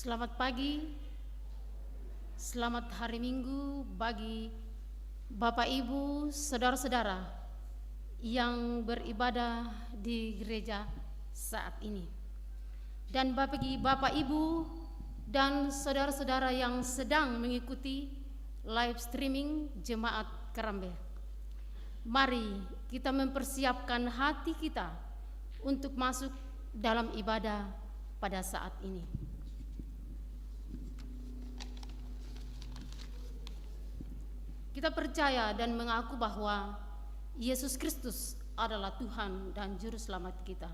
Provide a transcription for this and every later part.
Selamat pagi, selamat hari Minggu bagi Bapak Ibu, saudara-saudara yang beribadah di gereja saat ini. Dan bagi Bapak Ibu dan saudara-saudara yang sedang mengikuti live streaming Jemaat Karambe. Mari kita mempersiapkan hati kita untuk masuk dalam ibadah pada saat ini. Kita percaya dan mengaku bahwa Yesus Kristus adalah Tuhan dan Juru Selamat kita.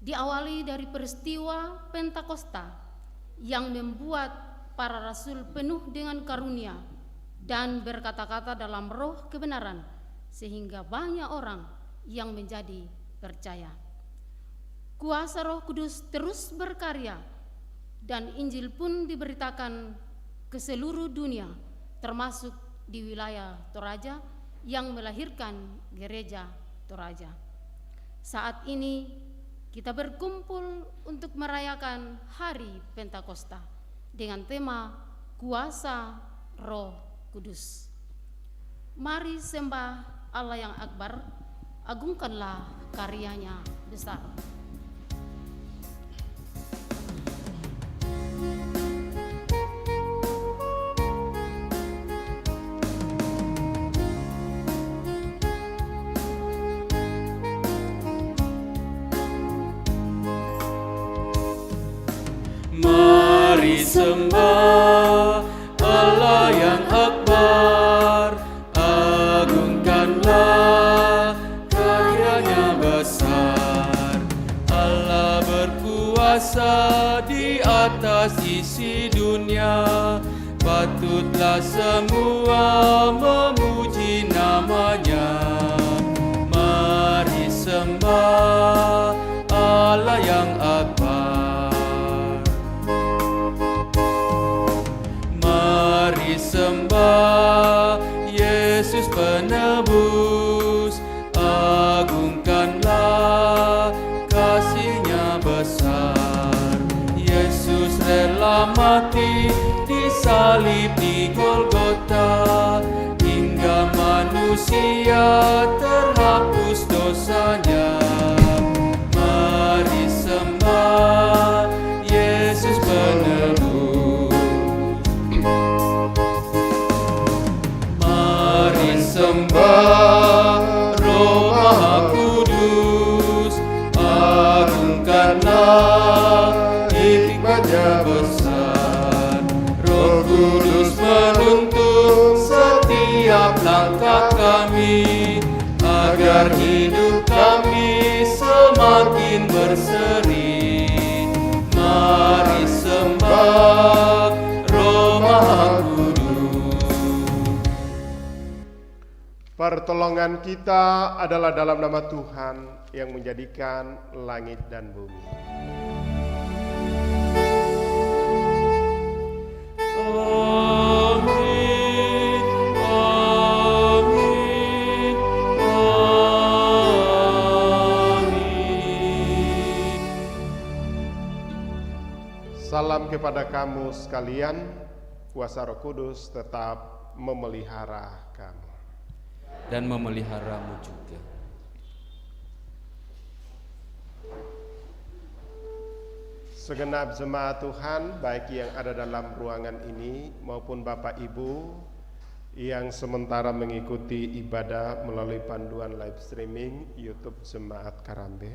Diawali dari peristiwa Pentakosta yang membuat para rasul penuh dengan karunia dan berkata-kata dalam roh kebenaran, sehingga banyak orang yang menjadi percaya. Kuasa Roh Kudus terus berkarya dan Injil pun diberitakan ke seluruh dunia, termasuk di wilayah Toraja yang melahirkan gereja Toraja. Saat ini kita berkumpul untuk merayakan hari Pentakosta dengan tema Kuasa Roh Kudus. Mari sembah Allah yang akbar, agungkanlah karyanya besar. Mari sembah Allah yang akbar, agungkanlah karyanya besar. Allah berkuasa di atas isi dunia, patutlah semua memuji namanya. Mari sembah Allah yang akbar. Mari sembah Yesus penebus, agungkanlah kasih-Nya besar. Yesus rela mati disalib di Golgota, hingga manusia terhapus dosanya. Mari sembah Yesus penebus. Mari sembah Roh Maha Kudus, agungkanlah hikmat-Nya besar. Roh Kudus menuntun setiap langkah kami, agar hidup kami semakin berseri. Mari sembah Roh Maha Kudus. Pertolongan kita adalah dalam nama Tuhan yang menjadikan langit dan bumi. Amin, amin, amin. Salam kepada kamu sekalian, kuasa Roh Kudus tetap memelihara kamu. Dan memeliharamu juga. Segenap jemaat Tuhan, baik yang ada dalam ruangan ini maupun Bapak Ibu yang sementara mengikuti ibadah melalui panduan live streaming YouTube Jemaat Karambe.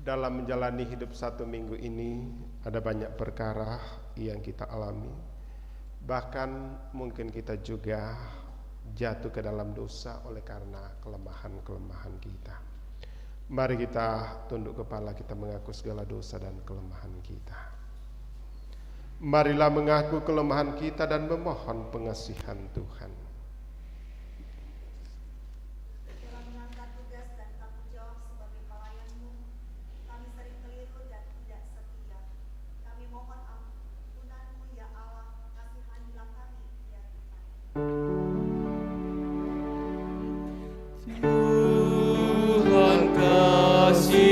Dalam menjalani hidup satu minggu ini, ada banyak perkara yang kita alami. Bahkan mungkin kita juga jatuh ke dalam dosa oleh karena kelemahan-kelemahan kita. Mari kita tunduk kepala, kita mengaku segala dosa dan kelemahan kita. Marilah mengaku kelemahan kita dan memohon pengasihan Tuhan. Dalam mengangkat tugas dan tanggung jawab sebagai pelayan-Mu, kami sering keliru dan tidak setia. Kami mohon ampunan-Mu ya Allah, kasihanilah kami ya Tuhan. Tuhan kasihani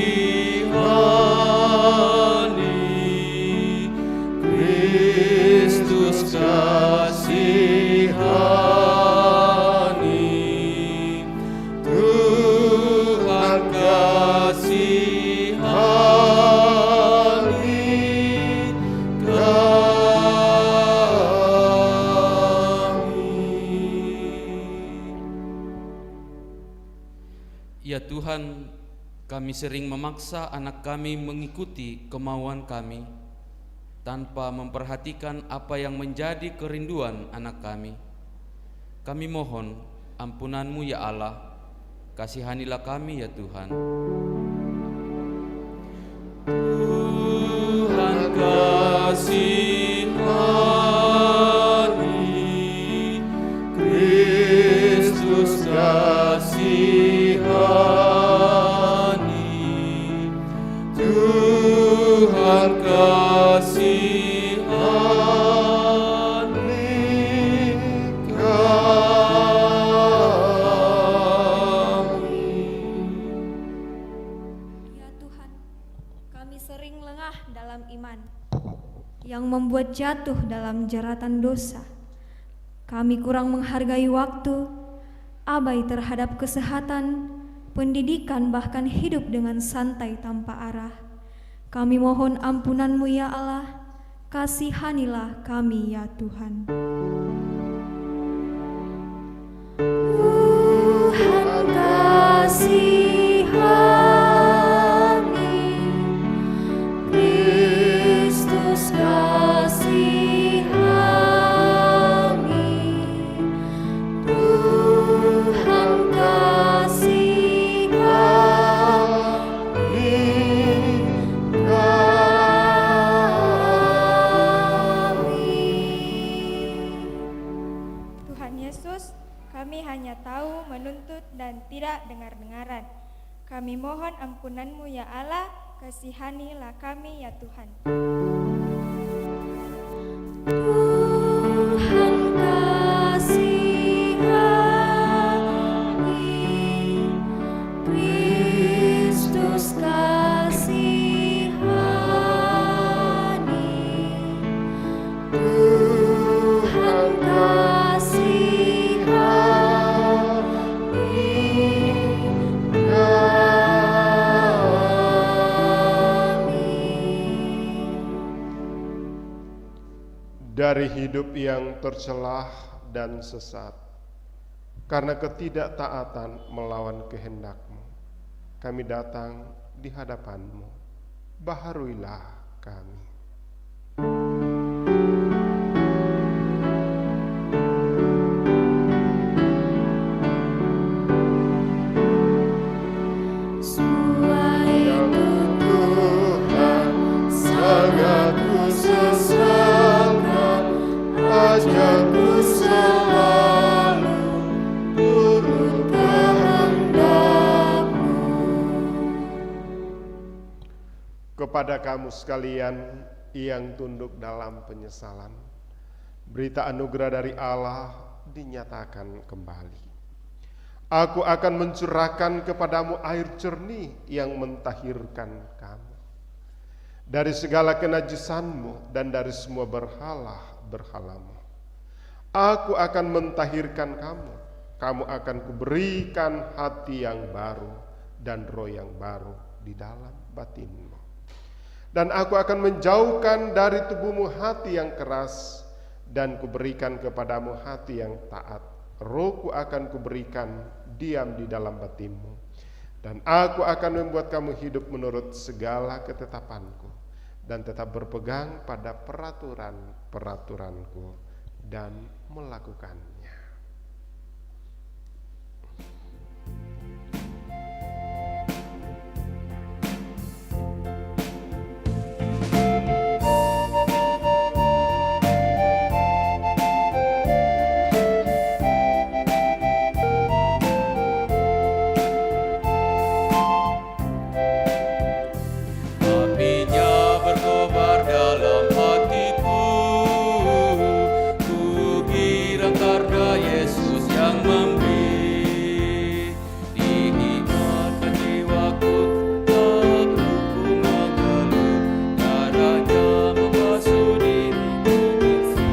Ya Tuhan, kami sering memaksa anak kami mengikuti kemauan kami tanpa memperhatikan apa yang menjadi kerinduan anak kami. Kami mohon ampunan-Mu ya Allah, kasihanilah kami ya Tuhan. Tuhan kasihani, Kristus kasihani, Tuhan kasihani kami. Ya Tuhan, kami sering lengah dalam iman, yang membuat jatuh dalam jeratan dosa. Kami kurang menghargai waktu, abai terhadap kesehatan, pendidikan, bahkan hidup dengan santai tanpa arah. Kami mohon ampunan-Mu ya Allah, kasihanilah kami ya Tuhan. Tuhan kasihani, Kristus kasihani, Tuhan kasihani kami. Tuhan Yesus, kami hanya tahu, menuntut, dan tidak dengar-dengaran. Kami mohon ampunan-Mu ya Allah, kasihanilah kami ya Tuhan. Tuhan kasihani, Kristus kasihani, Tuhan kasihani kami. Dari hidup yang tercelah dan sesat, karena ketidaktaatan melawan kehendak-Mu, kami datang di hadapan-Mu. Baharuilah kami. Suatu Tuhan sangat kusesalkan, ajakku selalu turut kehendak-Mu. Kepada kamu sekalian yang tunduk dalam penyesalan, berita anugerah dari Allah dinyatakan kembali. Aku akan mencurahkan kepadamu air jernih yang mentahirkan kamu dari segala kenajisanmu dan dari semua berhala-berhalamu. Aku akan mentahirkan kamu. Kamu akan kuberikan hati yang baru dan roh yang baru di dalam batinmu. Dan aku akan menjauhkan dari tubuhmu hati yang keras dan kuberikan kepadamu hati yang taat. Rohku akan kuberikan diam di dalam batinmu, dan aku akan membuat kamu hidup menurut segala ketetapanku dan tetap berpegang pada peraturan-peraturanku dan melakukannya. Apinya berkobar dalam hatiku, ku girang karena Yesus yang memberi. Diingatkan jiwaku tak lupa mengeluh, darahnya membasuh diriku bersih.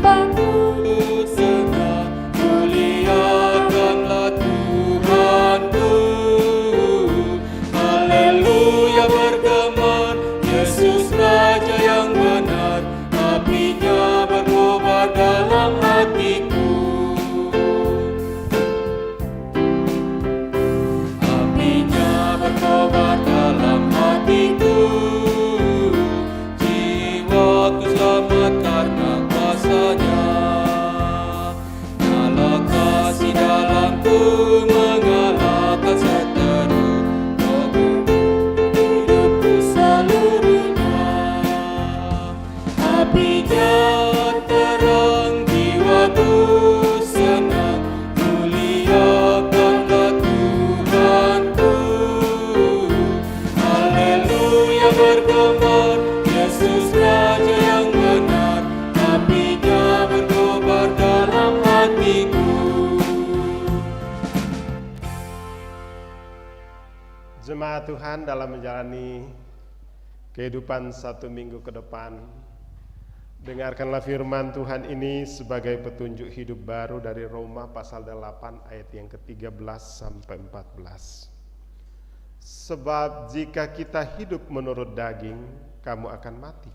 Bangun Segera muliakanlah Tuhanku, haleluya bergema, Yesus Raja yang benar. Apinya berkobar dalam hatiku, Segenap Tuhan, dalam menjalani kehidupan satu minggu ke depan, dengarkanlah firman Tuhan ini sebagai petunjuk hidup baru dari Roma pasal 8 ayat yang ke-13 sampai 14. Sebab jika kita hidup menurut daging, kamu akan mati.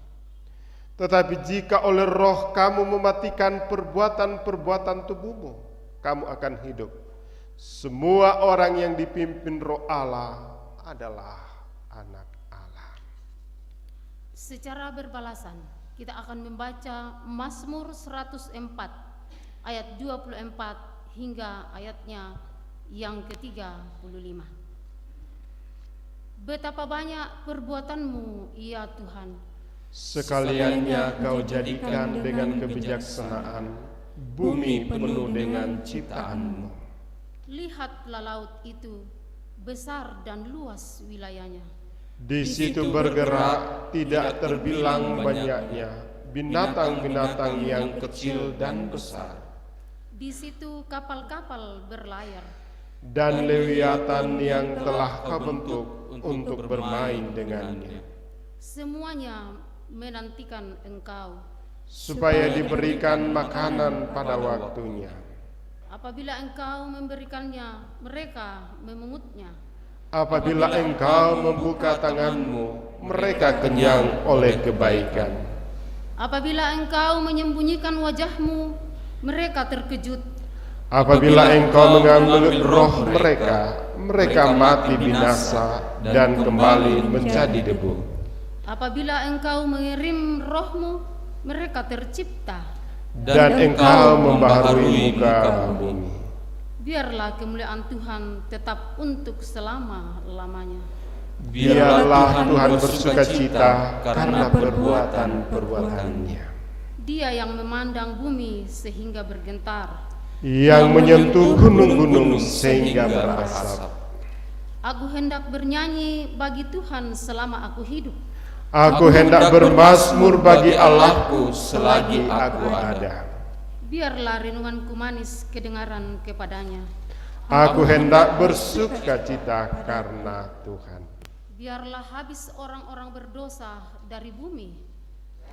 Tetapi jika oleh roh kamu mematikan perbuatan-perbuatan tubuhmu, kamu akan hidup. Semua orang yang dipimpin roh Allah adalah anak Allah. Secara berbalasan, kita akan membaca Mazmur 104 ayat 24 hingga ayatnya yang ke-35. Betapa banyak perbuatanmu, ya Tuhan. Sekaliannya kau jadikan dengan kebijaksanaan bumi penuh dengan ciptaanmu. Lihatlah laut itu, besar dan luas wilayahnya. Di situ bergerak tidak terbilang banyaknya binatang-binatang yang kecil dan besar. Di situ kapal-kapal berlayar. Dan Lewiatan yang telah kau bentuk untuk bermain dengannya. Semuanya menantikan Engkau, supaya diberikan makanan pada waktunya. apabila Engkau memberikannya, mereka memungutnya. Apabila engkau membuka tanganmu, mereka kenyang oleh kebaikan. Apabila Engkau menyembunyikan wajahmu, mereka terkejut. Apabila engkau mengambil roh mereka, mereka mati binasa dan kembali menjadi debu. Apabila Engkau mengirim roh-Mu, mereka tercipta. Dan engkau membaharui muka bumi. Biarlah kemuliaan Tuhan tetap untuk selama-lamanya. Biarlah Tuhan bersuka cita karena perbuatan-perbuatannya. Dia yang memandang bumi sehingga bergetar. Yang menyentuh gunung-gunung sehingga berasap. Aku hendak bernyanyi bagi Tuhan selama aku hidup. Aku hendak bermazmur bagi Allahku selagi aku ada. Biarlah renunganku manis kedengaran kepadanya. Aku hendak bersuka cita karena Tuhan. Biarlah habis orang-orang berdosa dari bumi.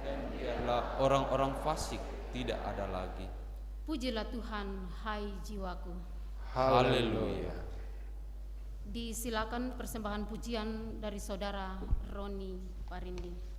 Dan biarlah orang-orang fasik tidak ada lagi. Pujilah Tuhan, hai jiwaku. Haleluya. Disilakan persembahan pujian dari saudara Roni Parindi.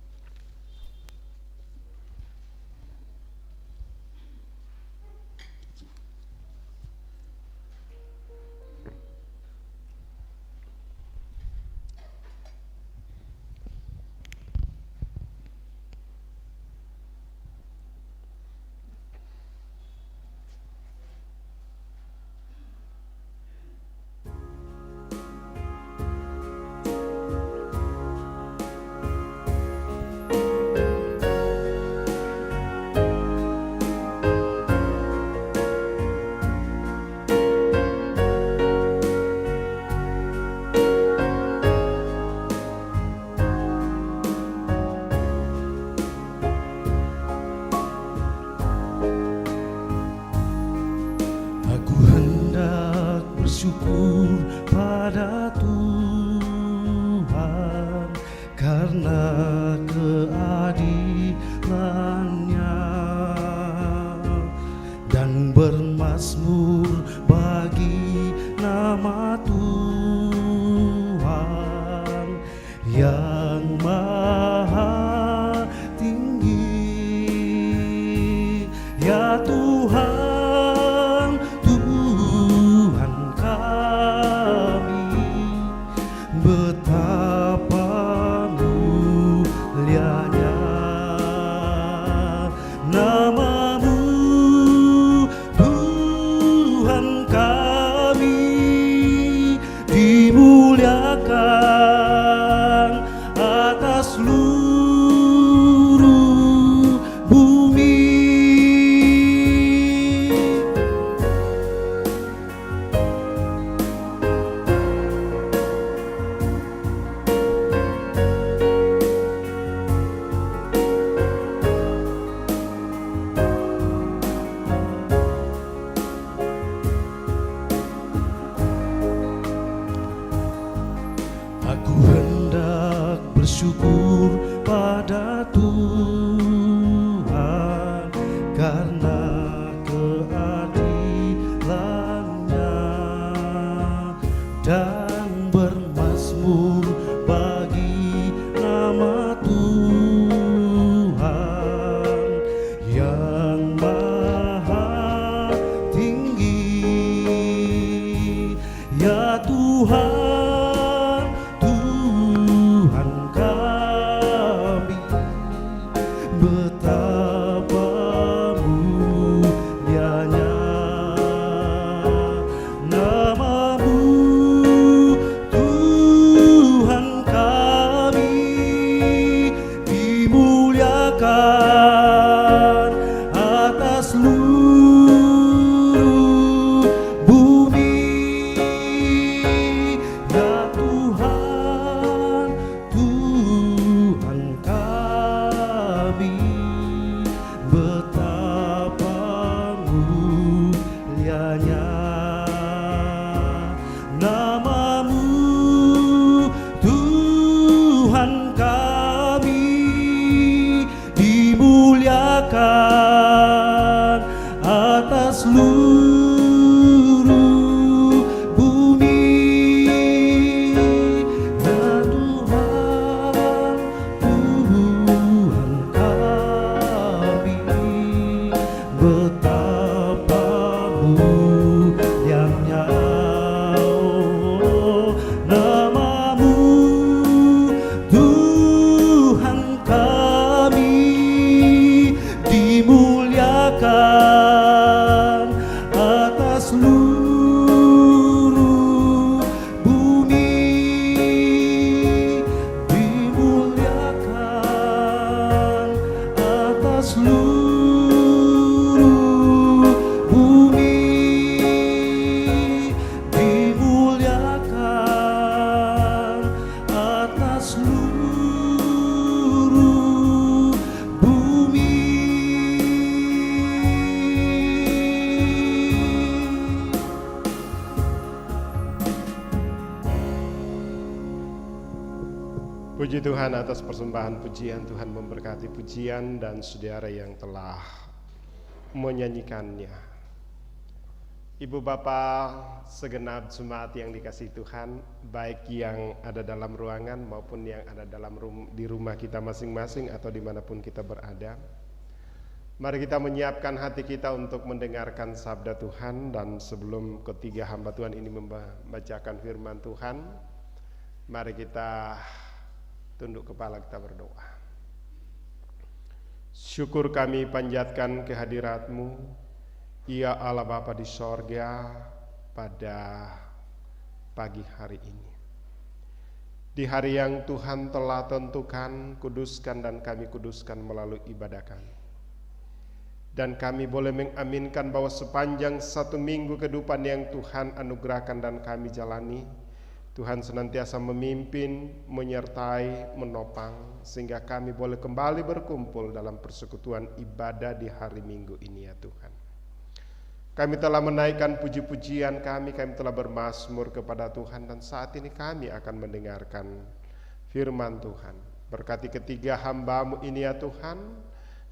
Bersyukur pada Tuhan karena keadilannya, dan bermazmur bagi nama Tuhan yang maha tinggi. Ya Tuhan, betapa mulianya nama-Mu, Tuhan. karena keadilannya, dan bermazmur bagi nama Tuhan yang maha tinggi. Ya Tuhan, Tuhan kami, betapa mulianya nama-Mu, Tuhan kami, dimuliakan atas seluruh bumi. Ya Tuhan, Tuhan kami, betapa mulianya nama-Mu, Tuhan kami, dimuliakan atas seluruh bumi. Ya Tuhan, Tuhan kami, betapa mulianya nama-Mu, Tuhan kami, dimuliakan atas seluruh bumi. Dimuliakan atas seluruh bumi. Dimuliakan atas seluruh bumi. Puji Tuhan atas persembahan pujian. Tuhan memberkati pujian dan saudara yang telah menyanyikannya. Ibu Bapak, segenap jemaat yang dikasihi Tuhan, baik yang ada dalam ruangan maupun yang ada di rumah kita masing-masing atau dimanapun kita berada, mari kita menyiapkan hati kita untuk mendengarkan sabda Tuhan. Dan sebelum ketiga hamba Tuhan ini membacakan firman Tuhan, mari kita tunduk kepala, kita berdoa. Syukur kami panjatkan kehadirat-Mu, ya Allah Bapa di sorga, pada pagi hari ini. Di hari yang Tuhan telah tentukan, kuduskan dan kami kuduskan melalui ibadah kami. Dan kami boleh mengaminkan bahwa sepanjang satu minggu kehidupan yang Tuhan anugerahkan dan kami jalani, Tuhan senantiasa memimpin, menyertai, menopang, sehingga kami boleh kembali berkumpul dalam persekutuan ibadah di hari Minggu ini ya Tuhan. Kami telah menaikkan puji-pujian kami telah bermazmur kepada Tuhan, dan saat ini kami akan mendengarkan firman Tuhan. Berkati ketiga hamba-Mu ini ya Tuhan,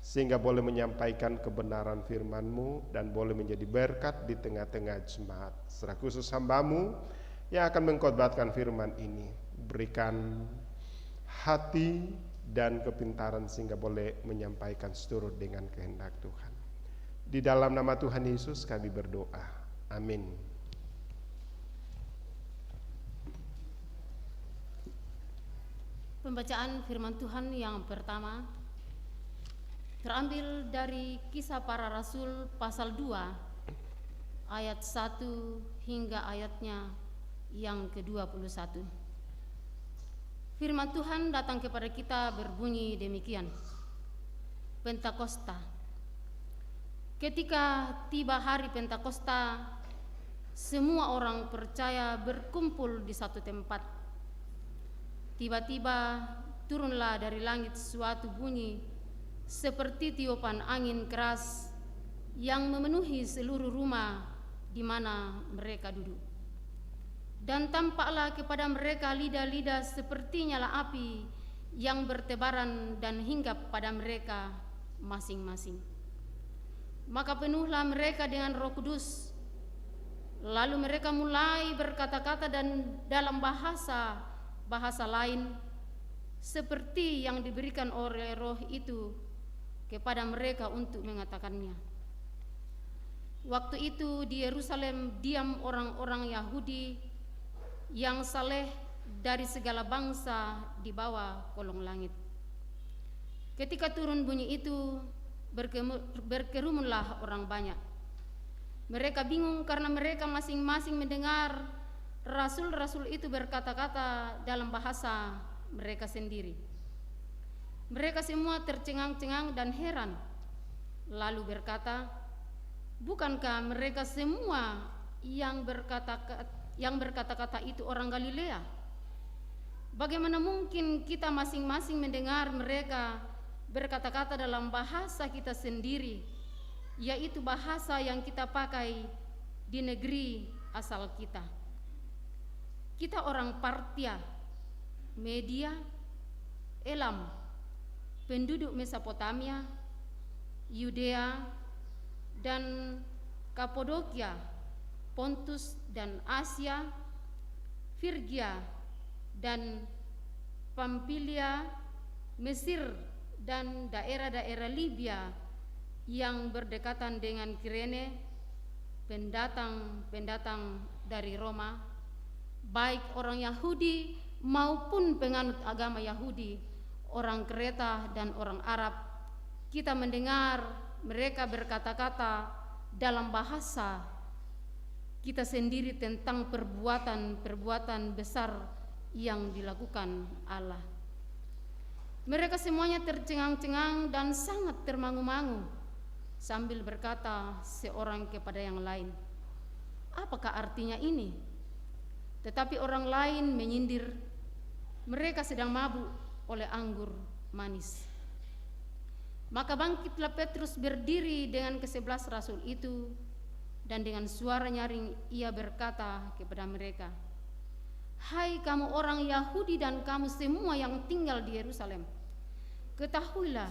sehingga boleh menyampaikan kebenaran firman-Mu dan boleh menjadi berkat di tengah-tengah jemaat. Secara khusus hamba-Mu yang akan mengkhotbahkan firman ini, berikan hati dan kepintaran sehingga boleh menyampaikan seturut dengan kehendak Tuhan. Di dalam nama Tuhan Yesus kami berdoa. Amin. Pembacaan firman Tuhan yang pertama terambil dari Kisah Para Rasul pasal 2 ayat 1 hingga ayatnya yang ke-21. Firman Tuhan datang kepada kita berbunyi demikian. Pentakosta. Ketika tiba hari Pentakosta, semua orang percaya berkumpul di satu tempat. Tiba-tiba turunlah dari langit suatu bunyi seperti tiupan angin keras yang memenuhi seluruh rumah di mana mereka duduk. Dan tampaklah kepada mereka lidah-lidah seperti nyala api yang bertebaran dan hinggap pada mereka masing-masing. Maka penuhlah mereka dengan Roh Kudus. Lalu mereka mulai berkata-kata dan dalam bahasa lain seperti yang diberikan oleh Roh itu kepada mereka untuk mengatakannya. Waktu itu di Yerusalem diam orang-orang Yahudi yang saleh dari segala bangsa di bawah kolong langit. Ketika turun bunyi itu, berkerumunlah orang banyak. Mereka bingung karena mereka masing-masing mendengar rasul-rasul itu berkata-kata dalam bahasa mereka sendiri. Mereka semua tercengang-cengang dan heran, lalu berkata, bukankah mereka semua yang berkata-kata itu orang Galilea? Bagaimana mungkin kita masing-masing mendengar mereka berkata-kata dalam bahasa kita sendiri, yaitu bahasa yang kita pakai di negeri asal kita? Kita orang Partia, Media, Elam, penduduk Mesopotamia, Yudea, dan Kapodokia, Pontus dan Asia, Frigia dan Pamfilia, Mesir dan daerah-daerah Libya yang berdekatan dengan Kirene, pendatang-pendatang dari Roma, baik orang Yahudi maupun penganut agama Yahudi, orang Kreta dan orang Arab. Kita mendengar mereka berkata-kata dalam bahasa kita sendiri tentang perbuatan besar yang dilakukan Allah. Mereka semuanya tercengang-cengang dan sangat termangu-mangu sambil berkata seorang kepada yang lain, apakah artinya ini? Tetapi orang lain menyindir, mereka sedang mabuk oleh anggur manis. Maka bangkitlah Petrus berdiri dengan ke-11 rasul itu, dan dengan suara nyaring ia berkata kepada mereka, hai kamu orang Yahudi dan kamu semua yang tinggal di Yerusalem, ketahuilah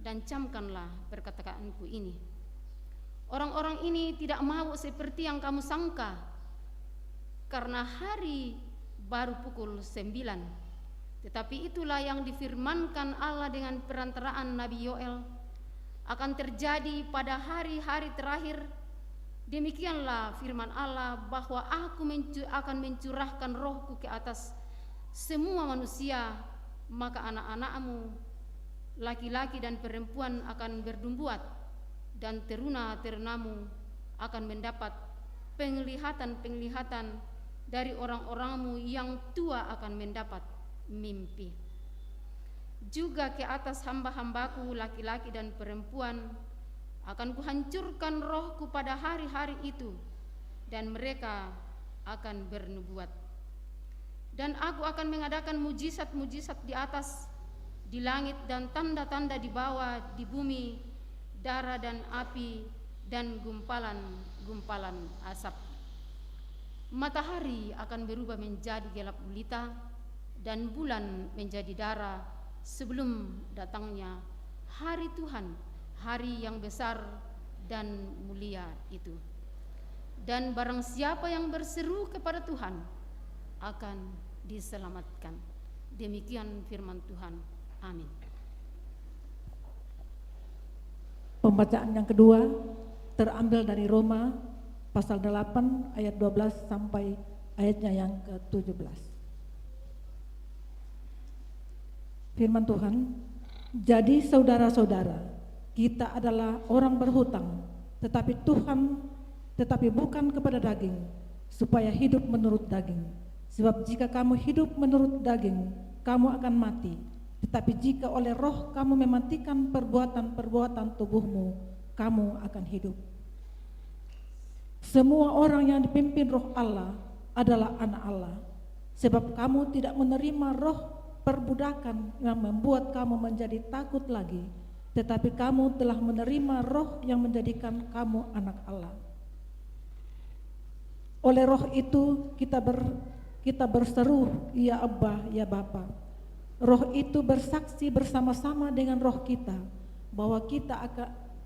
dan camkanlah perkataanku ini. Orang-orang ini tidak mabuk seperti yang kamu sangka, karena hari baru pukul 9. Tetapi itulah yang difirmankan Allah dengan perantaraan Nabi Yoel, akan terjadi pada hari-hari terakhir. Demikianlah firman Allah, bahwa aku akan mencurahkan rohku ke atas semua manusia, maka anak-anakmu laki-laki dan perempuan akan berdumbuat, dan teruna-terunamu akan mendapat penglihatan-penglihatan, dari orang-orangmu yang tua akan mendapat mimpi. Juga ke atas hamba-hambaku laki-laki dan perempuan akan kuhancurkan rohku pada hari-hari itu, dan mereka akan bernubuat. Dan aku akan mengadakan mujizat-mujizat di atas, di langit, dan tanda-tanda di bawah, di bumi, darah dan api, dan gumpalan-gumpalan asap. Matahari akan berubah menjadi gelap gulita, dan bulan menjadi darah sebelum datangnya hari Tuhan, hari yang besar dan mulia itu. Dan barang siapa yang berseru kepada Tuhan akan diselamatkan. Demikian firman Tuhan. Amin. Pembacaan yang kedua terambil dari Roma pasal 8 ayat 12 sampai ayatnya yang ke-17. Firman Tuhan, jadi saudara-saudara, kita adalah orang berhutang, tetapi bukan kepada daging, supaya hidup menurut daging. Sebab jika kamu hidup menurut daging, kamu akan mati. Tetapi jika oleh roh kamu mematikan perbuatan-perbuatan tubuhmu, kamu akan hidup. Semua orang yang dipimpin roh Allah adalah anak Allah. Sebab kamu tidak menerima roh perbudakan yang membuat kamu menjadi takut lagi, tetapi kamu telah menerima roh yang menjadikan kamu anak Allah. Oleh roh itu kita berseru, ya Abba, ya Bapa. Roh itu bersaksi bersama-sama dengan roh kita bahwa kita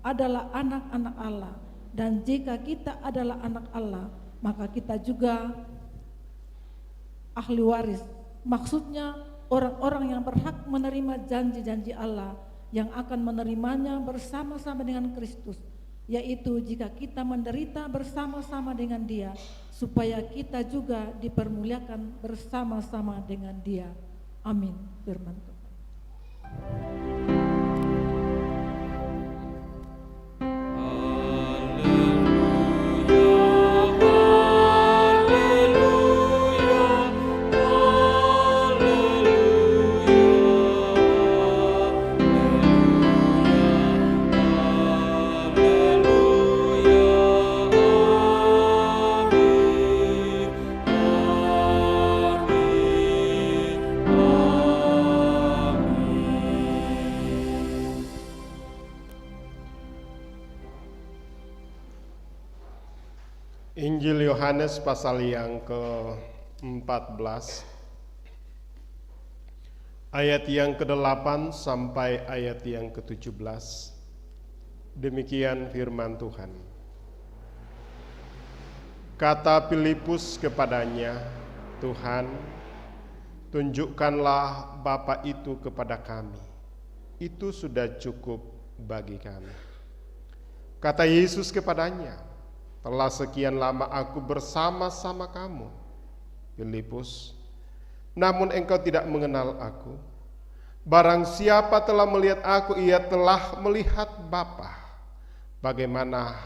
adalah anak-anak Allah, dan jika kita adalah anak Allah, maka kita juga ahli waris. Maksudnya orang-orang yang berhak menerima janji-janji Allah yang akan menerimanya bersama-sama dengan Kristus, yaitu jika kita menderita bersama-sama dengan Dia, supaya kita juga dipermuliakan bersama-sama dengan Dia. Amin. Firman Tuhan. Injil Yohanes pasal yang ke-14 ayat yang ke-8 sampai ayat yang ke-17. Demikian firman Tuhan. Kata Filipus kepadanya, "Tuhan, tunjukkanlah Bapa itu kepada kami. Itu sudah cukup bagi kami." Kata Yesus kepadanya, "Telah sekian lama aku bersama-sama kamu, Filipus, namun engkau tidak mengenal aku. Barang siapa telah melihat aku, ia telah melihat Bapa. Bagaimana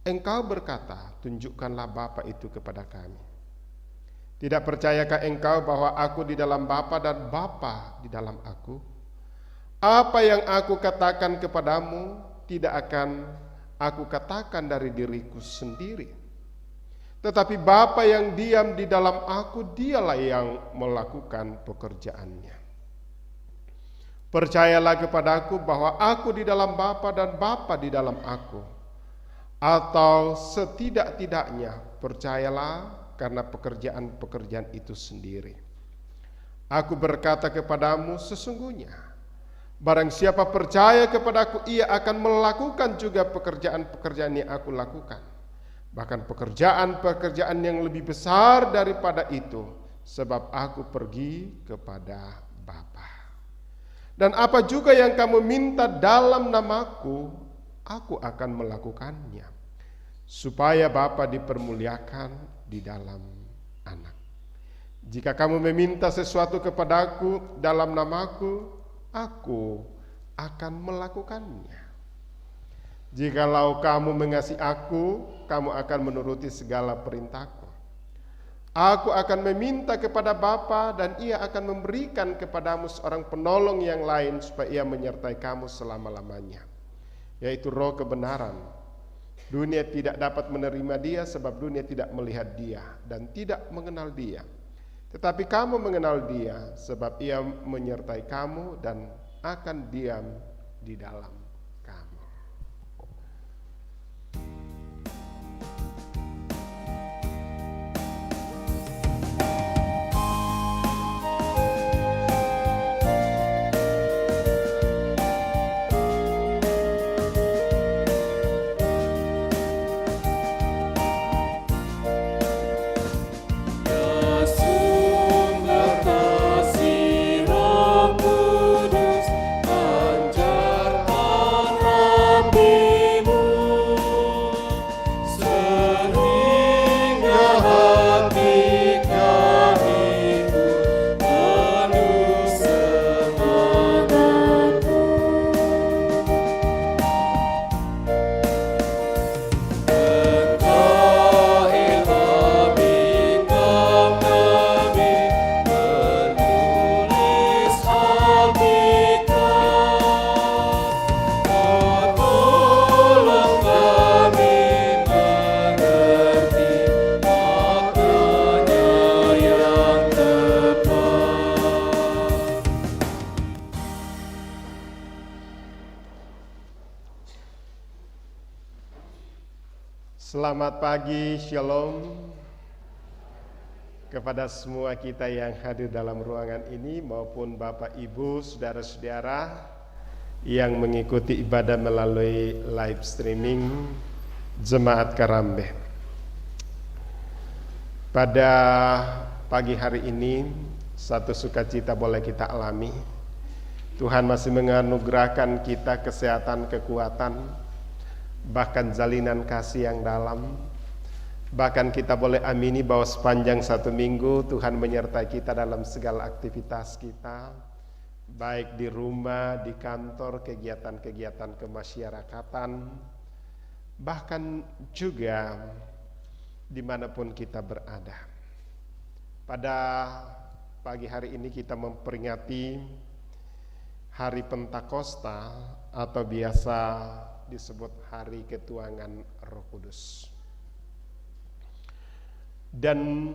engkau berkata, tunjukkanlah Bapa itu kepada kami? Tidak percayakah engkau bahwa aku di dalam Bapa dan Bapa di dalam aku? Apa yang aku katakan kepadamu tidak akan aku katakan dari diriku sendiri, tetapi Bapa yang diam di dalam aku, dialah yang melakukan pekerjaannya. Percayalah kepadaku bahwa aku di dalam Bapa dan Bapa di dalam aku, atau setidak-tidaknya percayalah karena pekerjaan-pekerjaan itu sendiri. Aku berkata kepadamu, sesungguhnya barang siapa percaya kepadaku, ia akan melakukan juga pekerjaan-pekerjaan yang aku lakukan. Bahkan pekerjaan-pekerjaan yang lebih besar daripada itu, sebab aku pergi kepada Bapa. Dan apa juga yang kamu minta dalam namaku, aku akan melakukannya, supaya Bapa dipermuliakan di dalam Anak. Jika kamu meminta sesuatu kepadaku dalam namaku, aku akan melakukannya. Jikalau kamu mengasihi aku, kamu akan menuruti segala perintahku. Aku akan meminta kepada Bapa, dan ia akan memberikan kepadamu seorang penolong yang lain, supaya ia menyertai kamu selama-lamanya, yaitu Roh kebenaran. Dunia tidak dapat menerima dia, sebab dunia tidak melihat dia dan tidak mengenal dia. Tetapi kamu mengenal dia, sebab ia menyertai kamu dan akan diam di dalam kamu. Selamat pagi, shalom kepada semua kita yang hadir dalam ruangan ini, maupun Bapak Ibu, saudara-saudara yang mengikuti ibadah melalui live streaming Jemaat Karambe. Pada pagi hari ini satu sukacita boleh kita alami. Tuhan masih menganugerahkan kita kesehatan, kekuatan, bahkan jalinan kasih yang dalam. Bahkan kita boleh amini bahwa sepanjang satu minggu Tuhan menyertai kita dalam segala aktivitas kita, baik di rumah, di kantor, kegiatan-kegiatan kemasyarakatan, bahkan juga dimanapun kita berada. Pada pagi hari ini kita memperingati Hari Pentakosta atau biasa disebut Hari Ketuhanan Roh Kudus. Dan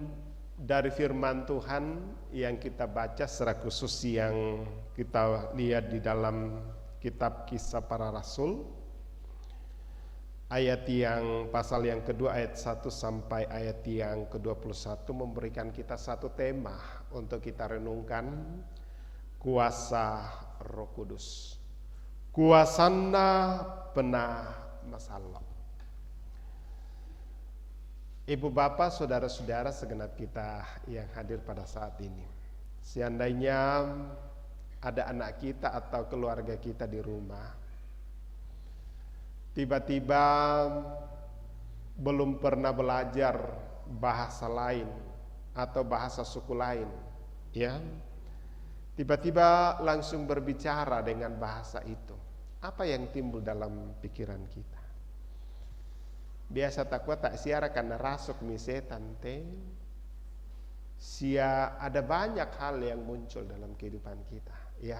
dari firman Tuhan yang kita baca secara khusus yang kita lihat di dalam kitab Kisah Para Rasul, ayat yang pasal yang kedua ayat 1 sampai ayat yang ke-21 memberikan kita satu tema untuk kita renungkan, kuasa Roh Kudus. Kuasana pena masalah. Ibu bapak, saudara-saudara segenap kita yang hadir pada saat ini, seandainya ada anak kita atau keluarga kita di rumah, tiba-tiba belum pernah belajar bahasa lain atau bahasa suku lain, ya, tiba-tiba langsung berbicara dengan bahasa itu, apa yang timbul dalam pikiran kita? Biasa takwa tak siara karena rasuk misetan te. Sia ada banyak hal yang muncul dalam kehidupan kita, ya.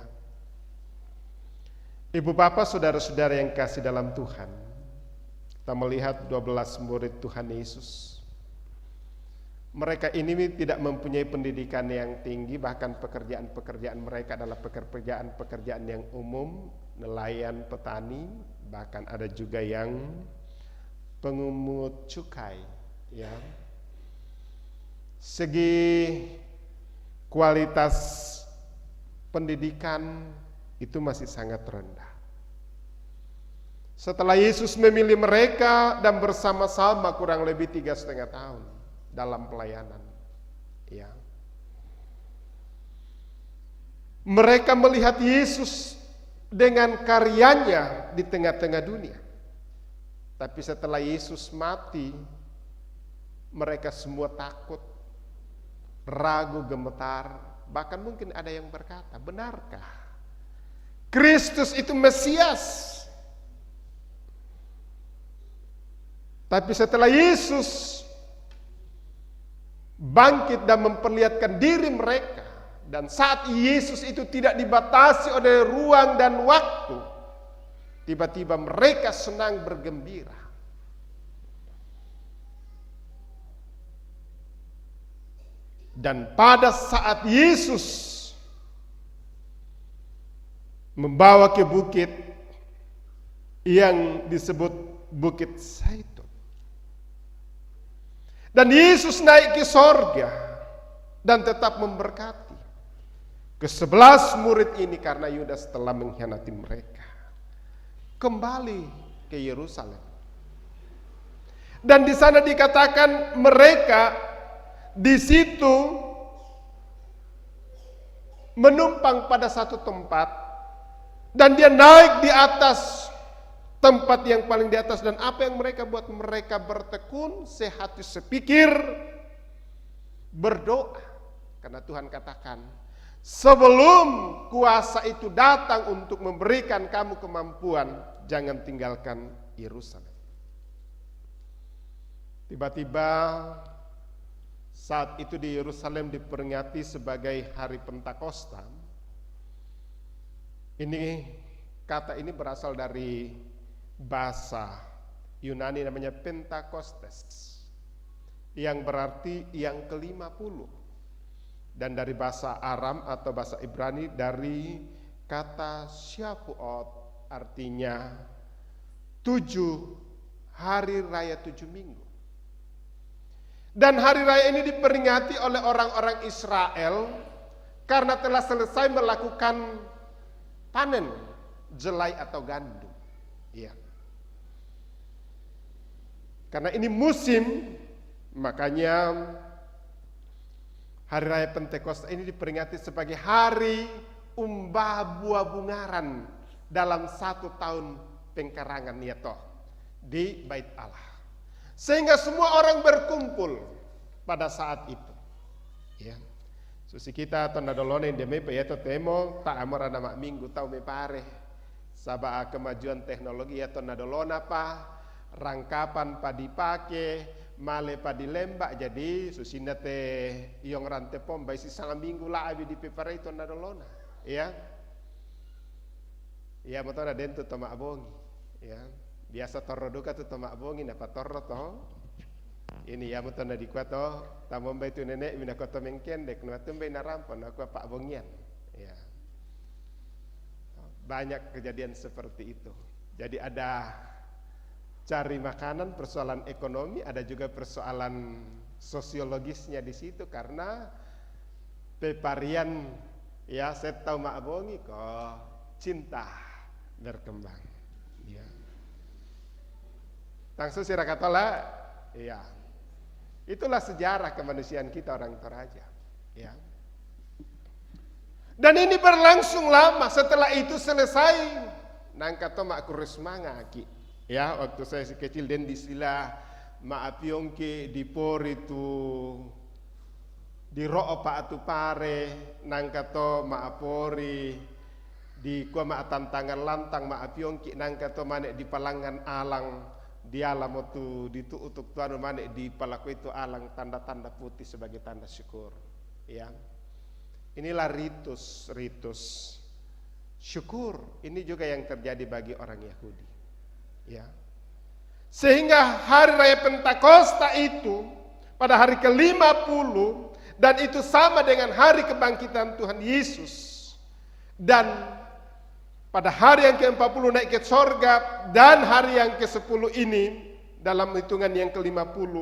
Ibu bapak, saudara-saudara yang kasih dalam Tuhan, kita melihat 12 murid Tuhan Yesus. Mereka ini tidak mempunyai pendidikan yang tinggi, bahkan pekerjaan-pekerjaan mereka adalah pekerjaan-pekerjaan yang umum, nelayan, petani, bahkan ada juga yang pengungut cukai, ya. Segi kualitas pendidikan itu masih sangat rendah. Setelah Yesus memilih mereka dan bersama-sama kurang lebih 3,5 tahun dalam pelayanan, ya, mereka melihat Yesus dengan karyanya di tengah-tengah dunia. Tapi setelah Yesus mati, mereka semua takut, ragu, gemetar, bahkan mungkin ada yang berkata, benarkah Kristus itu Mesias? Tapi setelah Yesus bangkit dan memperlihatkan diri mereka, dan saat Yesus itu tidak dibatasi oleh ruang dan waktu, tiba-tiba mereka senang bergembira. Dan pada saat Yesus membawa ke bukit yang disebut Bukit Zaitun, dan Yesus naik ke sorga dan tetap memberkati ke-11 murid ini, karena Yudas telah mengkhianati mereka, kembali ke Yerusalem. Dan di sana dikatakan mereka di situ menumpang pada satu tempat, dan dia naik di atas tempat yang paling di atas. Dan apa yang mereka buat? Mereka bertekun, sehati sepikir, berdoa, karena Tuhan katakan, sebelum kuasa itu datang untuk memberikan kamu kemampuan, jangan tinggalkan Yerusalem. Tiba-tiba saat itu di Yerusalem diperingati sebagai Hari Pentakosta. Kata ini berasal dari bahasa Yunani namanya Pentakostes, yang berarti yang ke-50. Dan dari bahasa Aram atau bahasa Ibrani dari kata Shavuot, artinya 7 hari raya 7 minggu. Dan hari raya ini diperingati oleh orang-orang Israel karena telah selesai melakukan panen jelai atau gandum. Ya. Karena ini musim, makanya hari raya Pentakosta ini diperingati sebagai hari umbah buah bungaran dalam 1 tahun pengkarangan ya toh di Bait Allah. Sehingga semua orang berkumpul pada saat itu. Ya. Susi kita tonda dolone deme pe yato temo tak amora nama minggu tau me pare. Saba kemajuan teknologi ya tonda dolona pa rangkapan pa dipake male pa dilembak jadi susinda te iong rante pom bai si sanga minggu la abi di pepare tonda dolona. Ya. Ya motora dentu toma abongi. Ya. Biasa torro duka tu toma abongi napa torro toh. Ini ya mutana di kuato tamon bai tu nenek mina kota mengkendek nu tumbai narampon aku pak bongian. Ya. Banyak kejadian seperti itu. Jadi ada cari makanan, persoalan ekonomi, ada juga persoalan sosiologisnya di situ karena peparian ya saya tahu mak bongi kok cinta berkembang. Ya. Langsung sira katola, ya. Itulah sejarah kemanusiaan kita orang Toraja, ya. Dan ini berlangsung lama. Setelah itu selesai, nangkato mak kurus mangaki, ya. Waktu saya kecil dan disilah maapiongke di por itu di ro'o pa atu pare, nangkato maapori di kuah ma tantangan lantang maapiongke nangkato manek di palangan alang. Di alam itu ditu untuk tuan manek di palaku itu alang tanda-tanda putih sebagai tanda syukur. Ya, inilah ritus syukur. Ini juga yang terjadi bagi orang Yahudi. Ya, sehingga hari raya Pentakosta itu pada hari ke-50 dan itu sama dengan hari kebangkitan Tuhan Yesus dan pada hari yang ke-40 naik ke sorga dan hari yang ke-10 ini dalam hitungan yang ke-50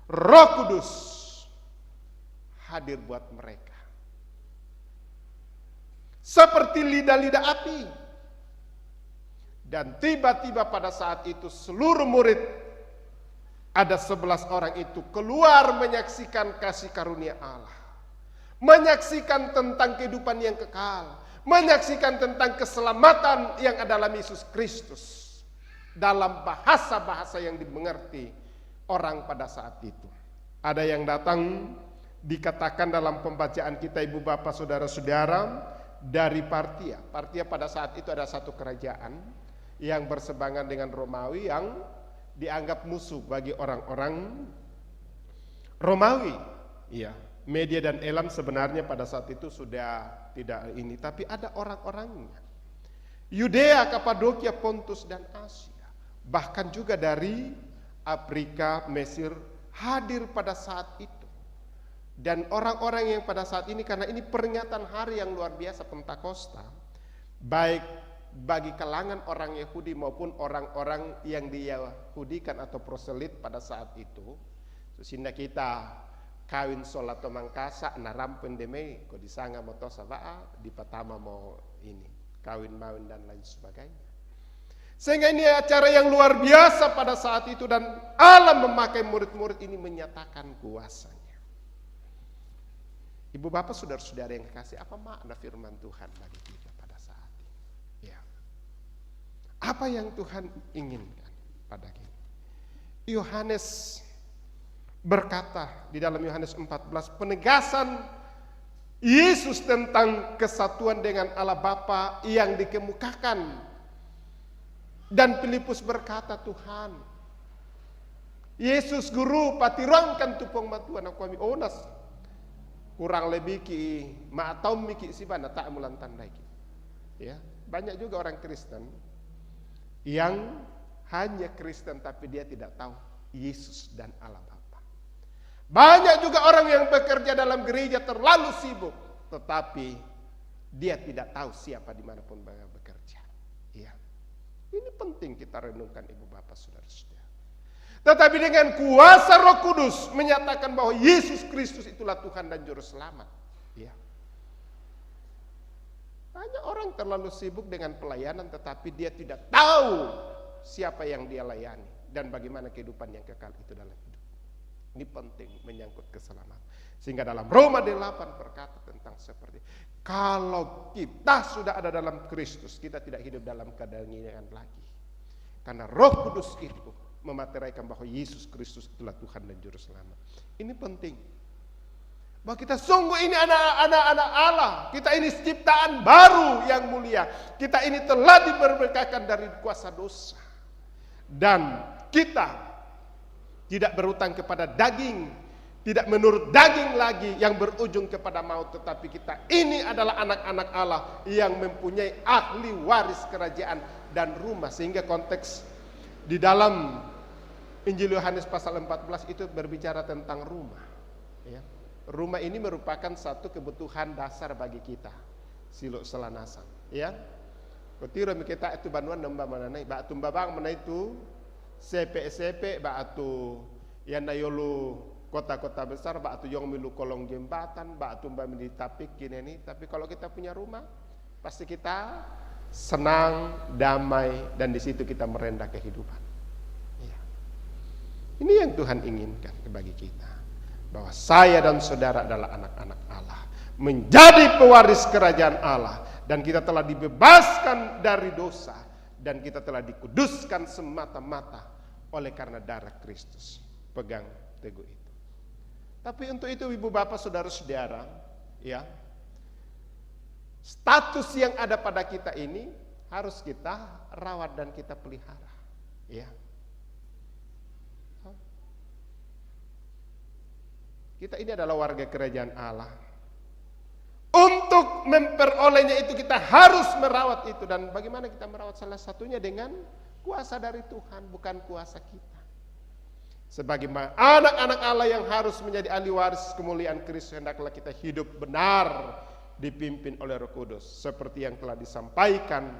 Roh Kudus hadir buat mereka seperti lidah-lidah api dan tiba-tiba pada saat itu seluruh murid ada 11 orang itu keluar menyaksikan kasih karunia Allah, menyaksikan tentang kehidupan yang kekal, menyaksikan tentang keselamatan yang ada dalam Yesus Kristus dalam bahasa-bahasa yang dimengerti orang pada saat itu. Ada yang datang dikatakan dalam pembacaan kita ibu bapak saudara-saudara dari Partia. Partia pada saat itu ada satu kerajaan yang bersebangan dengan Romawi yang dianggap musuh bagi orang-orang Romawi. Iya. Media dan Elam sebenarnya pada saat itu sudah tidak ini, tapi ada orang-orangnya. Yudea, Kapadokia, Pontus dan Asia, bahkan juga dari Afrika, Mesir hadir pada saat itu. Dan orang-orang yang pada saat ini karena ini peringatan hari yang luar biasa Pentakosta, baik bagi kalangan orang Yahudi maupun orang-orang yang diyahudikan atau proselit pada saat itu, sehingga kita kawin sholat mangkasa narampen deme ko disanga moto sabaa di pertama mau ini kawin mawin dan lain sebagainya. Sehingga ini acara yang luar biasa pada saat itu dan Allah memakai murid-murid ini menyatakan kuasanya. Ibu bapak saudara-saudara yang kekasih, apa makna firman Tuhan bagi kita pada saat ini? Ya. Apa yang Tuhan inginkan pada kita? Yohanes berkata di dalam Yohanes 14 penegasan Yesus tentang kesatuan dengan Allah Bapa yang dikemukakan. Dan Filipus berkata, Tuhan Yesus guru patirangkan tupong matuan aku kami onas kurang lebih ki ma'atau miki sibana tak mulan tandai. Ya, banyak juga orang Kristen yang hanya Kristen tapi dia tidak tahu Yesus dan Allah Bapa. Banyak juga orang yang bekerja dalam gereja terlalu sibuk, tetapi dia tidak tahu siapa dimanapun bekerja. Ya, ini penting kita renungkan ibu bapak saudara-saudara. Tetapi dengan kuasa Roh Kudus menyatakan bahwa Yesus Kristus itulah Tuhan dan Juru Selamat. Ya. Banyak orang terlalu sibuk dengan pelayanan tetapi dia tidak tahu siapa yang dia layani dan bagaimana kehidupan yang kekal itu dalam hidup. Ini penting menyangkut keselamatan. Sehingga dalam Roma 8 berkata tentang seperti kalau kita sudah ada dalam Kristus, kita tidak hidup dalam keadaan lagi. Karena Roh Kudus itu memateraikan bahwa Yesus Kristus itulah Tuhan dan Juru Selamat. Ini penting. Bahwa kita sungguh ini anak-anak Allah. Kita ini ciptaan baru yang mulia. Kita ini telah diberkatkan dari kuasa dosa. Dan kita tidak berutang kepada daging. Tidak menurut daging lagi yang berujung kepada maut. Tetapi kita ini adalah anak-anak Allah yang mempunyai ahli waris kerajaan dan rumah. Sehingga konteks di dalam Injil Yohanes pasal 14 itu berbicara tentang rumah. Ya. Rumah ini merupakan satu kebutuhan dasar bagi kita. Silo selanasan, ya. Kotiro kita itu banuan nembak mana nai, bak tumbabang mana itu, CP bak tu, yang nayolu kota-kota besar, bak tu yang milu kolong jembatan, bak tumba mili tapik gini nih. Tapi kalau kita punya rumah, pasti kita senang, damai, dan di situ kita merendah kehidupan. Ya. Ini yang Tuhan inginkan bagi kita. Bahwa saya dan saudara adalah anak-anak Allah, menjadi pewaris kerajaan Allah, dan kita telah dibebaskan dari dosa, dan kita telah dikuduskan semata-mata oleh karena darah Kristus. Pegang teguh itu. Tapi untuk itu ibu bapak saudara-saudara, ya, status yang ada pada kita ini harus kita rawat dan kita pelihara, ya. Kita ini adalah warga kerajaan Allah. Untuk memperolehnya itu kita harus merawat itu. Dan bagaimana kita merawat? Salah satunya dengan kuasa dari Tuhan, bukan kuasa kita. Sebagai anak-anak Allah yang harus menjadi ahli waris kemuliaan Kristus, hendaklah kita hidup benar dipimpin oleh Roh Kudus. Seperti yang telah disampaikan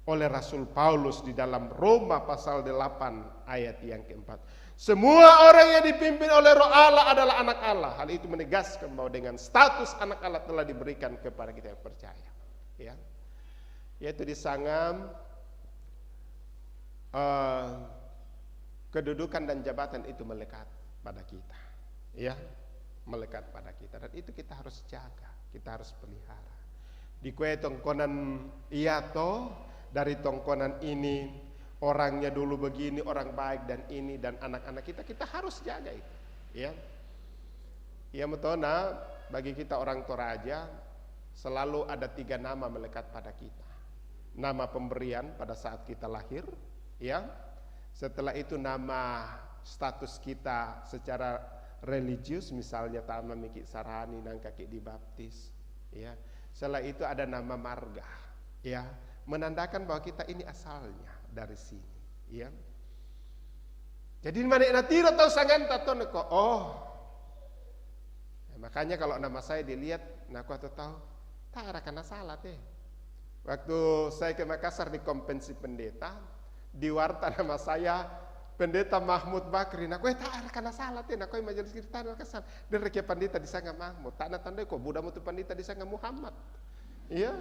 oleh Rasul Paulus di dalam Roma pasal 8 ayat yang keempat. Semua orang yang dipimpin oleh Roh Allah adalah anak Allah. Hal itu menegaskan bahwa dengan status anak Allah telah diberikan kepada kita yang percaya, ya. Yaitu di sangam kedudukan dan jabatan itu melekat pada kita, ya, melekat pada kita, dan itu kita harus jaga, kita harus pelihara. Di kue tongkonan iya toh, dari tongkonan ini orangnya dulu begini, orang baik dan ini dan anak-anak kita harus jaga itu, ya. Ya metona bagi kita orang Toraja selalu ada 3 nama melekat pada kita. Nama pemberian pada saat kita lahir, ya. Setelah itu nama status kita secara religius, misalnya Tama Miki Sarani nang kaki dibaptis, ya. Setelah itu ada nama marga, ya, menandakan bahwa kita ini asalnya dari sini, ya. Jadi mana natiro tahu sangan taton kok. Oh, ya, makanya kalau nama saya dilihat, nah aku tahu tak ada karena salah teh. Waktu saya ke Makassar di konvensi pendeta, di warta nama saya Pendeta Mahmud Bakri. Nah, tak ada karena salah teh. Nah, majelis kita Makassar. Dan rekia pendeta di sana Mahmud. Tak ada tanda kok budak mutu pendeta di sana Muhammad. Iya.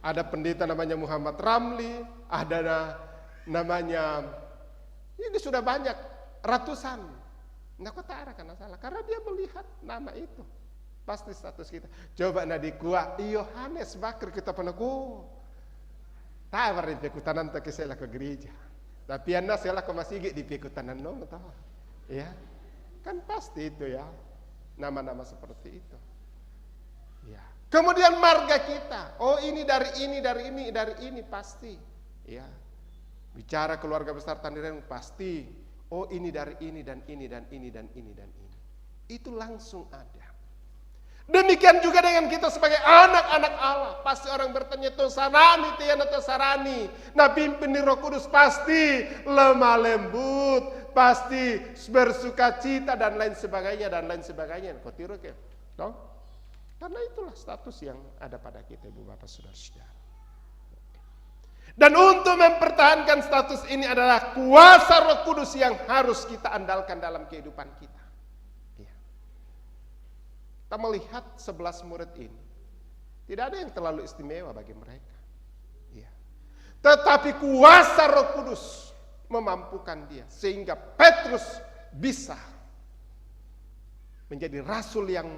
Ada pendeta namanya Muhammad Ramli, ada namanya, ini sudah banyak, ratusan. Nah, kok tak ada karena salah? Karena dia melihat nama itu, pasti status kita. Coba nadi kuah, Yohanes Bakri kita pernah tak ada di pekutanan tak kisah ke gereja. Tapi anda saya ke masih di pekutanan no, tahu? Ya, kan pasti itu ya, nama-nama seperti itu. Ya. Kemudian marga kita, oh ini dari ini pasti, ya. Bicara keluarga besar Tandiran pasti, oh ini dari ini dan ini dan ini dan ini dan ini. Itu langsung ada. Demikian juga dengan kita sebagai anak-anak Allah. Pasti orang bertanya, Tuh sarani, tiana tuh sarani. Nah pimpin di Roh Kudus pasti lemah lembut, pasti bersuka cita dan lain sebagainya. Kau tiru ke? Toh? Karena itulah status yang ada pada kita, ibu bapak saudara-saudara. Dan untuk mempertahankan status ini adalah kuasa Roh Kudus yang harus kita andalkan dalam kehidupan kita. Ya. Kita melihat 11 murid ini Tidak ada yang terlalu istimewa bagi mereka. Ya. Tetapi kuasa Roh Kudus memampukan dia sehingga Petrus bisa menjadi rasul yang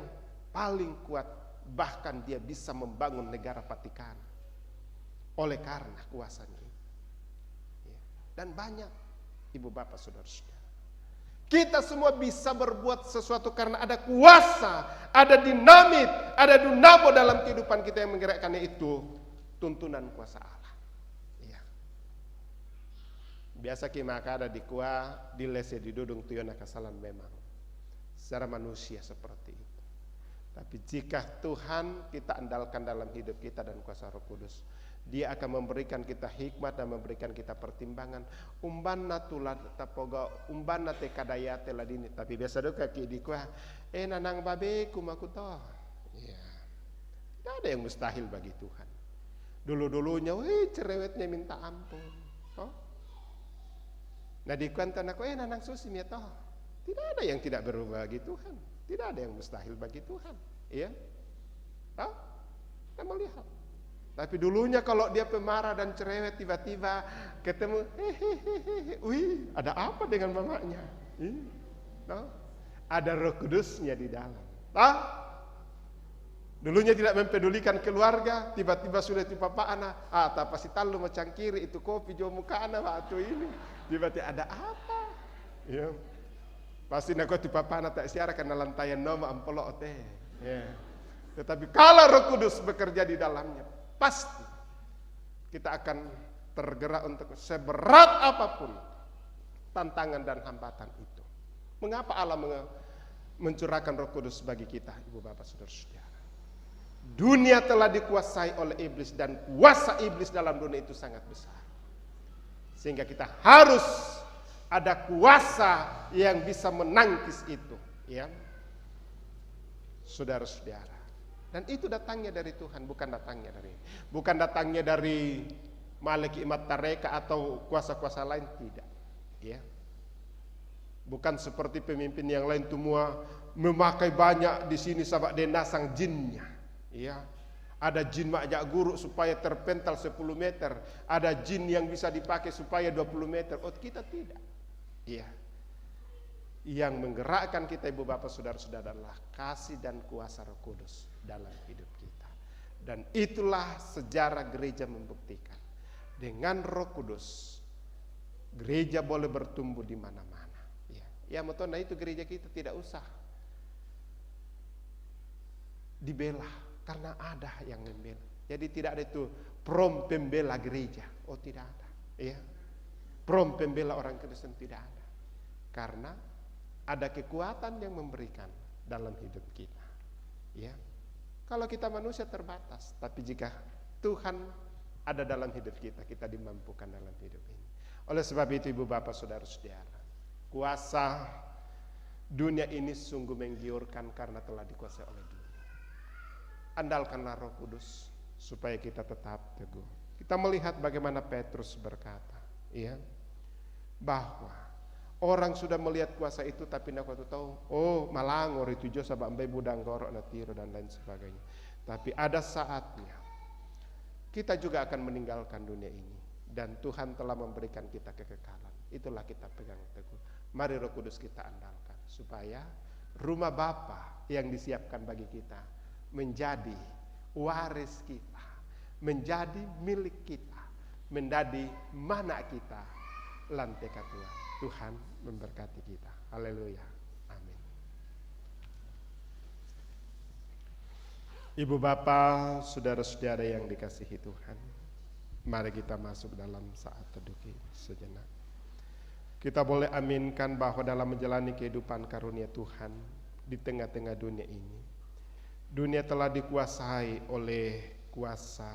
paling kuat, bahkan dia bisa membangun negara Vatikan oleh karena kuasanya ini. Ya. Dan banyak ibu bapak saudara-saudara, kita semua bisa berbuat sesuatu karena ada kuasa, ada dinamit, ada dunamo dalam kehidupan kita yang menggerakkannya, itu tuntunan kuasa Allah. Ya. Biasa maka ada di kuah, di lese, di dudung tuyona kasalan memang secara manusia seperti itu. Tapi jika Tuhan kita andalkan dalam hidup kita dan kuasa Roh Kudus, Dia akan memberikan kita hikmat dan memberikan kita pertimbangan. Umbanna tulat tapoga, umbanna te kadaya te ladini. Tapi biasa doka ki di kuah, nanang babe kumakuto. Ya. Tidak ada yang mustahil bagi Tuhan. Dulu-dulunya, cerewetnya minta ampun. Oh. Nah di kuantan aku, nanang susi ya toh. Tidak ada yang tidak berubah bagi Tuhan. Tidak ada yang mustahil bagi Tuhan. Iya. Tahu? Kita melihat. Tapi dulunya kalau dia pemarah dan cerewet, tiba-tiba ketemu, wih, ada apa dengan mamanya? Tahu? Ada Roh Kudusnya di dalam. Tahu? Dulunya tidak mempedulikan keluarga, tiba-tiba sudah tipapa anak, tak pasti talu macam kiri itu kopi jo muka anak waktu ini. Tiba-tiba ada apa? Ya. Pasti nak tipapa anak tak siara karena lantayan nama ampelok teh. Ya. Tetapi kalau Roh Kudus bekerja di dalamnya, pasti kita akan tergerak untuk seberat apapun tantangan dan hambatan itu. Mengapa Allah mencurahkan Roh Kudus bagi kita, ibu bapak saudara-saudara? Dunia telah dikuasai oleh iblis dan kuasa iblis dalam dunia itu sangat besar. Sehingga kita harus ada kuasa yang bisa menangkis itu, ya. Saudara-saudara. Dan itu datangnya dari Tuhan, bukan datangnya dari Maleki Imat Tareka atau kuasa-kuasa lain, tidak. Ya. Bukan seperti pemimpin yang lain semua memakai banyak di sini sabak denasang jinnya. Ya. Ada jin majak guru supaya terpental 10 meter, ada jin yang bisa dipakai supaya 20 meter. Oh, kita tidak. Ya. Yang menggerakkan kita ibu bapak saudara-saudara adalah kasih dan kuasa Roh Kudus dalam hidup kita. Dan itulah sejarah gereja membuktikan. Dengan Roh Kudus gereja boleh bertumbuh di mana-mana. Ya, nah itu gereja kita tidak usah dibela karena ada yang membela. Jadi tidak ada itu prom pembela gereja. Oh, tidak ada. Ya. Prom pembela orang Kristen tidak ada. Karena ada kekuatan yang memberikan dalam hidup kita. Ya. Kalau kita manusia terbatas, tapi jika Tuhan ada dalam hidup kita, kita dimampukan dalam hidup ini. Oleh sebab itu ibu bapak saudara-saudara, kuasa dunia ini sungguh menggiurkan karena telah dikuasai oleh dunia. Andalkanlah Roh Kudus supaya kita tetap teguh. Kita melihat bagaimana Petrus berkata, ya, bahwa orang sudah melihat kuasa itu tapi nak waktu tahu, oh malangor itu jo sabak ambai budang gorok na tiro dan lain sebagainya. Tapi ada saatnya kita juga akan meninggalkan dunia ini dan Tuhan telah memberikan kita kekekalan. Itulah kita pegang teguh. Mari Roh Kudus kita andalkan supaya rumah Bapa yang disiapkan bagi kita menjadi waris kita, menjadi milik kita, menjadi mana kita lantai Tuhan. Tuhan memberkati kita. Haleluya. Amin. Ibu bapak, saudara-saudara yang dikasihi Tuhan, mari kita masuk dalam saat teduh sejenak. Kita boleh aminkan bahwa dalam menjalani kehidupan karunia Tuhan di tengah-tengah dunia ini, dunia telah dikuasai oleh kuasa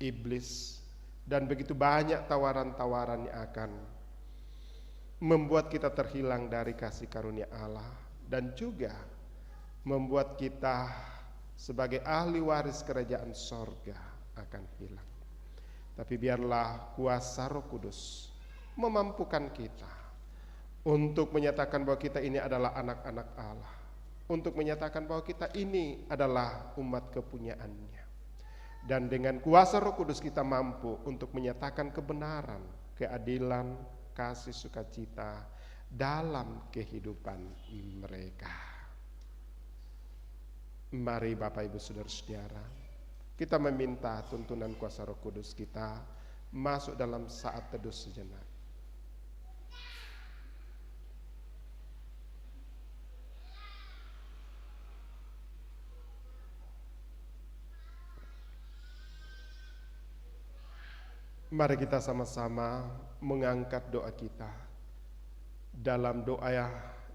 iblis dan begitu banyak tawaran-tawaran yang akan membuat kita terhilang dari kasih karunia Allah dan juga membuat kita sebagai ahli waris kerajaan sorga akan hilang. Tapi biarlah kuasa Roh Kudus memampukan kita untuk menyatakan bahwa kita ini adalah anak-anak Allah, untuk menyatakan bahwa kita ini adalah umat kepunyaannya. Dan dengan kuasa Roh Kudus kita mampu untuk menyatakan kebenaran, keadilan, kasih, sukacita dalam kehidupan mereka. Mari Bapak Ibu Saudara-saudara, kita meminta tuntunan kuasa Roh Kudus kita masuk dalam saat teduh sejenak. Mari kita sama-sama mengangkat doa kita dalam doa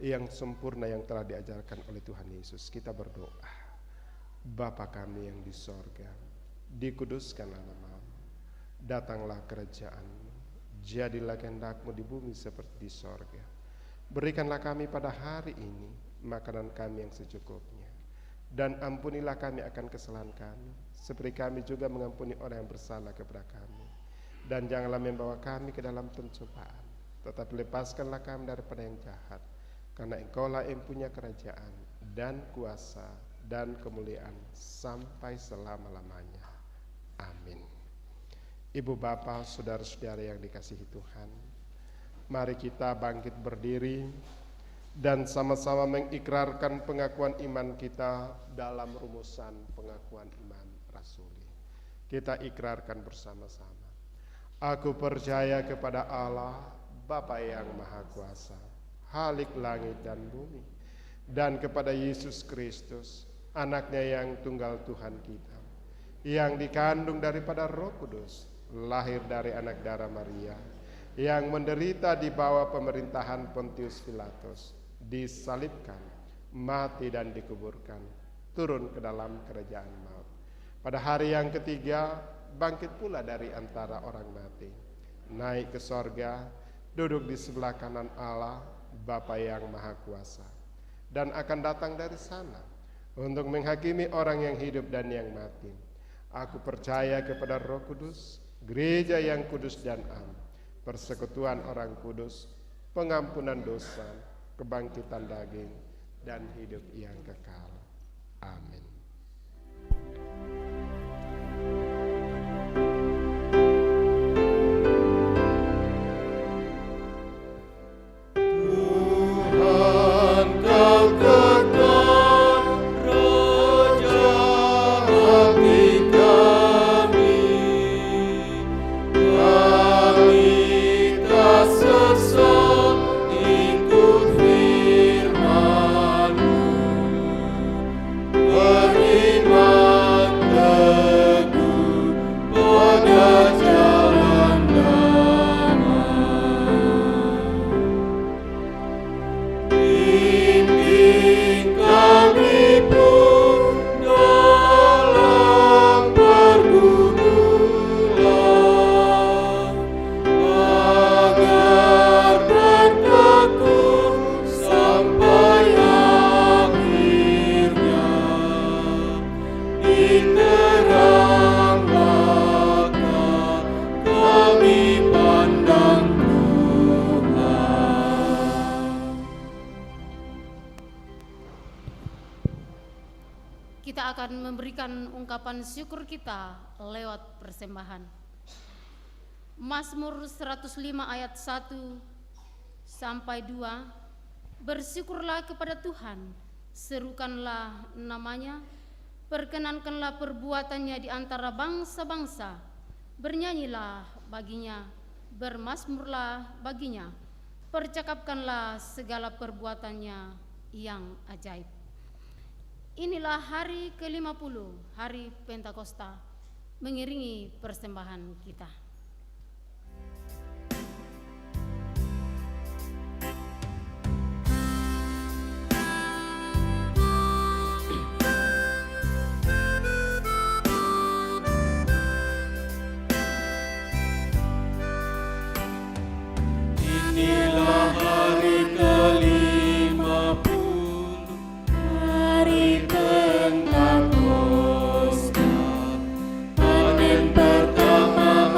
yang sempurna yang telah diajarkan oleh Tuhan Yesus. Kita berdoa. Bapa kami yang di sorga, dikuduskanlah namamu, datanglah kerajaan-Mu, jadilah kehendak-Mu di bumi seperti di sorga. Berikanlah kami pada hari ini makanan kami yang secukupnya, dan ampunilah kami akan kesalahan kami, seperti kami juga mengampuni orang yang bersalah kepada kami. Dan janganlah membawa kami ke dalam pencobaan, tetapi lepaskanlah kami daripada yang jahat, karena Engkaulah yang punya kerajaan dan kuasa dan kemuliaan sampai selama-lamanya. Amin. Ibu bapak, saudara-saudara yang dikasihi Tuhan, mari kita bangkit berdiri dan sama-sama mengikrarkan pengakuan iman kita dalam rumusan pengakuan iman rasuli. Kita ikrarkan bersama-sama. Aku percaya kepada Allah, Bapa yang Maha Kuasa, Khalik langit dan bumi, dan kepada Yesus Kristus, Anaknya yang tunggal Tuhan kita, yang dikandung daripada Roh Kudus, lahir dari anak darah Maria, yang menderita di bawah pemerintahan Pontius Pilatus, disalibkan, mati dan dikuburkan, turun ke dalam kerajaan maut. Pada hari yang ketiga, bangkit pula dari antara orang mati, naik ke sorga, duduk di sebelah kanan Allah, Bapa yang Maha Kuasa, dan akan datang dari sana untuk menghakimi orang yang hidup dan yang mati. Aku percaya kepada Roh Kudus, gereja yang kudus dan am, persekutuan orang kudus, pengampunan dosa, kebangkitan daging, dan hidup yang kekal. Amin. Kita akan memberikan ungkapan syukur kita lewat persembahan. Mazmur 105 ayat 1 sampai 2. Bersyukurlah kepada Tuhan, serukanlah namanya, perkenankanlah perbuatannya di antara bangsa-bangsa, bernyanyilah baginya, bermazmurlah baginya, percakapkanlah segala perbuatannya yang ajaib. Inilah hari ke-50, hari Pentakosta, mengiringi persembahan kita. Inilah hari ke-50, hari Pentakosta, panen pertama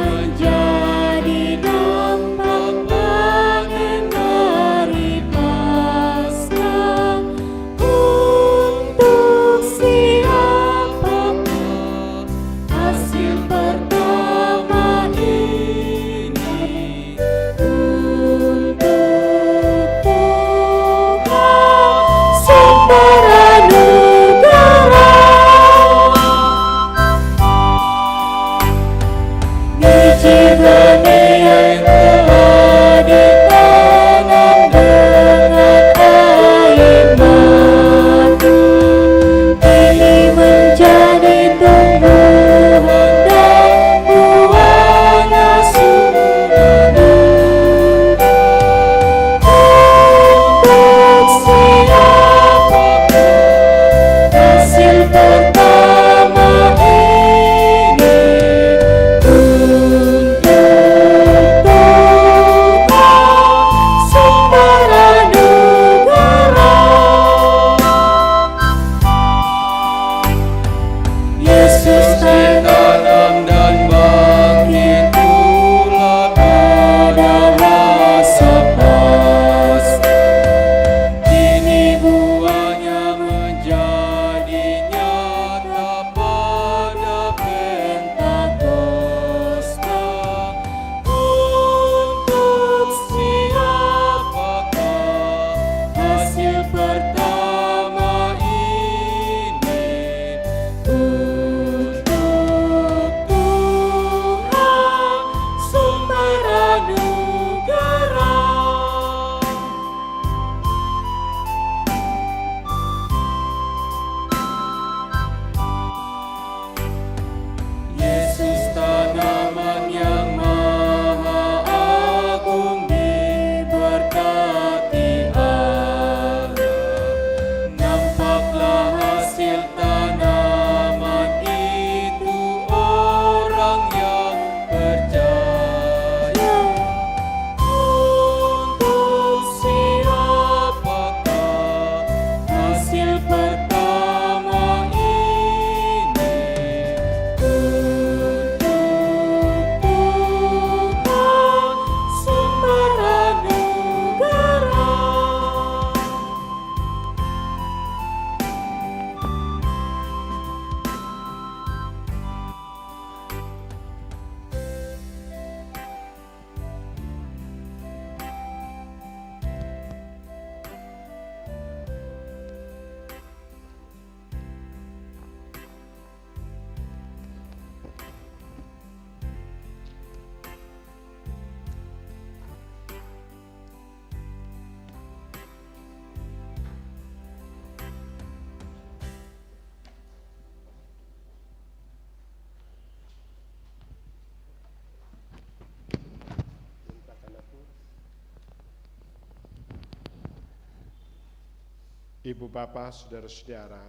Ibu bapak, saudara-saudara,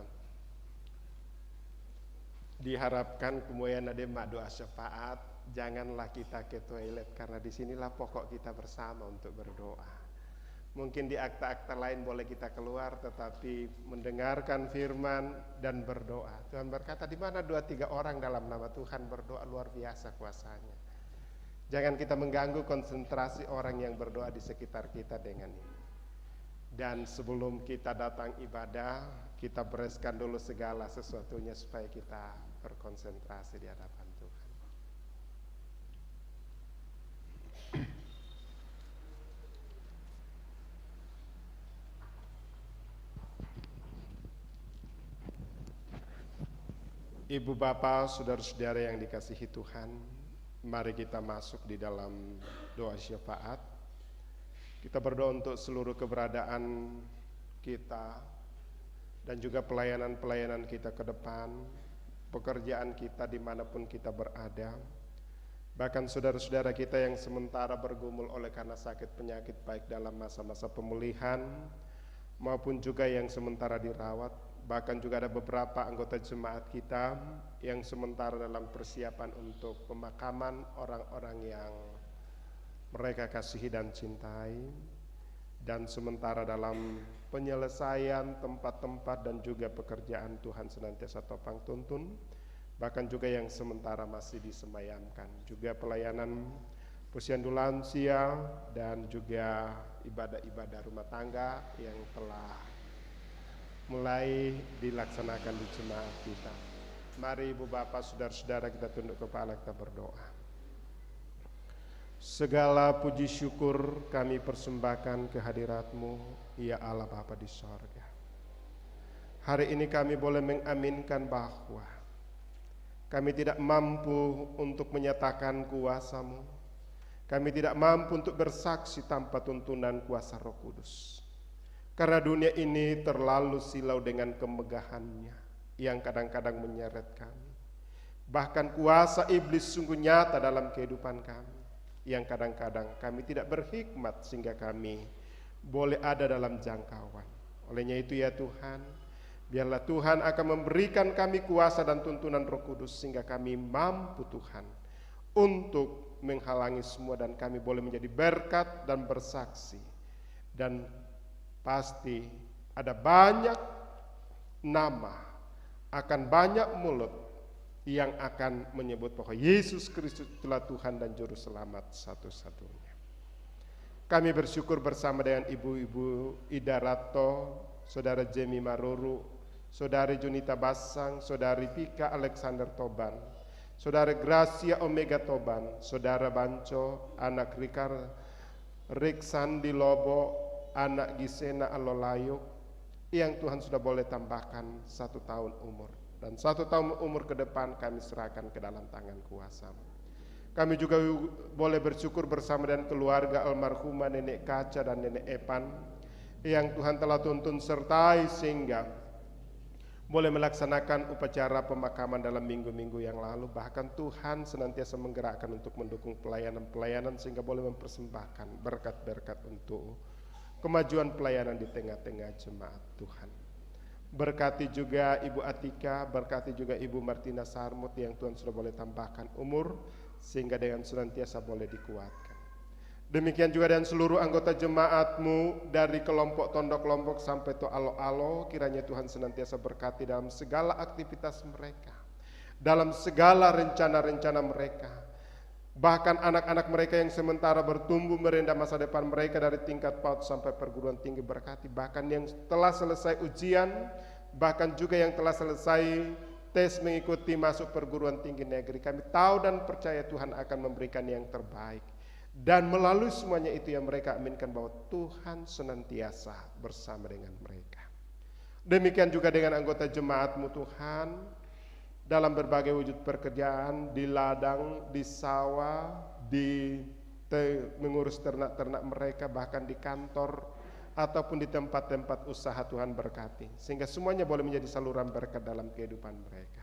diharapkan kemudian ada mak doa syafaat. Janganlah kita ke toilet, karena disinilah pokok kita bersama untuk berdoa. Mungkin di akta-akta lain boleh kita keluar, tetapi mendengarkan firman dan berdoa. Tuhan berkata, di mana 2-3 orang dalam nama Tuhan berdoa, luar biasa kuasanya. Jangan kita mengganggu konsentrasi orang yang berdoa di sekitar kita dengan ini. Dan sebelum kita datang ibadah, kita bereskan dulu segala sesuatunya supaya kita berkonsentrasi di hadapan Tuhan. Ibu bapak, saudara-saudara yang dikasihi Tuhan, mari kita masuk di dalam doa syafaat. Kita berdoa untuk seluruh keberadaan kita dan juga pelayanan-pelayanan kita ke depan, pekerjaan kita dimanapun kita berada. Bahkan saudara-saudara kita yang sementara bergumul oleh karena sakit penyakit, baik dalam masa-masa pemulihan maupun juga yang sementara dirawat. Bahkan juga ada beberapa anggota jemaat kita yang sementara dalam persiapan untuk pemakaman orang-orang yang mereka kasihi dan cintai, dan sementara dalam penyelesaian tempat-tempat dan juga pekerjaan Tuhan senantiasa topang tuntun. Bahkan juga yang sementara masih disemayamkan, juga pelayanan posyandu lansia dan juga ibadah-ibadah rumah tangga yang telah mulai dilaksanakan di jemaat kita. Mari ibu bapak, saudara-saudara, kita tunduk kepala, kita berdoa. Segala puji syukur kami persembahkan kehadirat-Mu, ya Allah Bapa di sorga. Hari ini kami boleh mengaminkan bahwa kami tidak mampu untuk menyatakan kuasa-Mu. Kami tidak mampu untuk bersaksi tanpa tuntunan kuasa Roh Kudus. Karena dunia ini terlalu silau dengan kemegahannya yang kadang-kadang menyeret kami. Bahkan kuasa iblis sungguh nyata dalam kehidupan kami, yang kadang-kadang kami tidak berhikmat sehingga kami boleh ada dalam jangkauan. Olehnya itu ya Tuhan, biarlah Tuhan akan memberikan kami kuasa dan tuntunan Roh Kudus sehingga kami mampu Tuhan untuk menghalangi semua, dan kami boleh menjadi berkat dan bersaksi. Dan pasti ada banyak nama, akan banyak mulut yang akan menyebut bahwa Yesus Kristus itulah Tuhan dan Juru Selamat satu-satunya. Kami bersyukur bersama dengan Ibu-Ibu Ida Rato, Saudara Jemi Maruru, Saudari Junita Basang, Saudari Pika Alexander Toban, Saudara Gracia Omega Toban, Saudara Banco, anak Riksandi Lobo, anak Gisena Alolayuk, yang Tuhan sudah boleh tambahkan 1 tahun umur. Dan 1 tahun umur ke depan kami serahkan ke dalam tangan kuasa-Mu. Kami juga boleh bersyukur bersama dengan keluarga almarhumah Nenek Kaca dan Nenek Epan, yang Tuhan telah tuntun sertai sehingga boleh melaksanakan upacara pemakaman dalam minggu-minggu yang lalu. Bahkan Tuhan senantiasa menggerakkan untuk mendukung pelayanan-pelayanan sehingga boleh mempersembahkan berkat-berkat untuk kemajuan pelayanan di tengah-tengah jemaat Tuhan. Berkati juga Ibu Atika, berkati juga Ibu Martina Sarmut yang Tuhan sudah boleh tambahkan umur sehingga dengan senantiasa boleh dikuatkan. Demikian juga dengan seluruh anggota jemaat-Mu dari kelompok tondok-kelompok sampai to alo-alo, kiranya Tuhan senantiasa berkati dalam segala aktivitas mereka, dalam segala rencana-rencana mereka. Bahkan anak-anak mereka yang sementara bertumbuh merendah masa depan mereka dari tingkat PAUD sampai perguruan tinggi, berkati. Bahkan yang telah selesai ujian, bahkan juga yang telah selesai tes mengikuti masuk perguruan tinggi negeri. Kami tahu dan percaya Tuhan akan memberikan yang terbaik. Dan melalui semuanya itu yang mereka aminkan bahwa Tuhan senantiasa bersama dengan mereka. Demikian juga dengan anggota jemaat-Mu Tuhan, dalam berbagai wujud pekerjaan, di ladang, di sawah, mengurus ternak-ternak mereka, bahkan di kantor ataupun di tempat-tempat usaha, Tuhan berkati sehingga semuanya boleh menjadi saluran berkat dalam kehidupan mereka.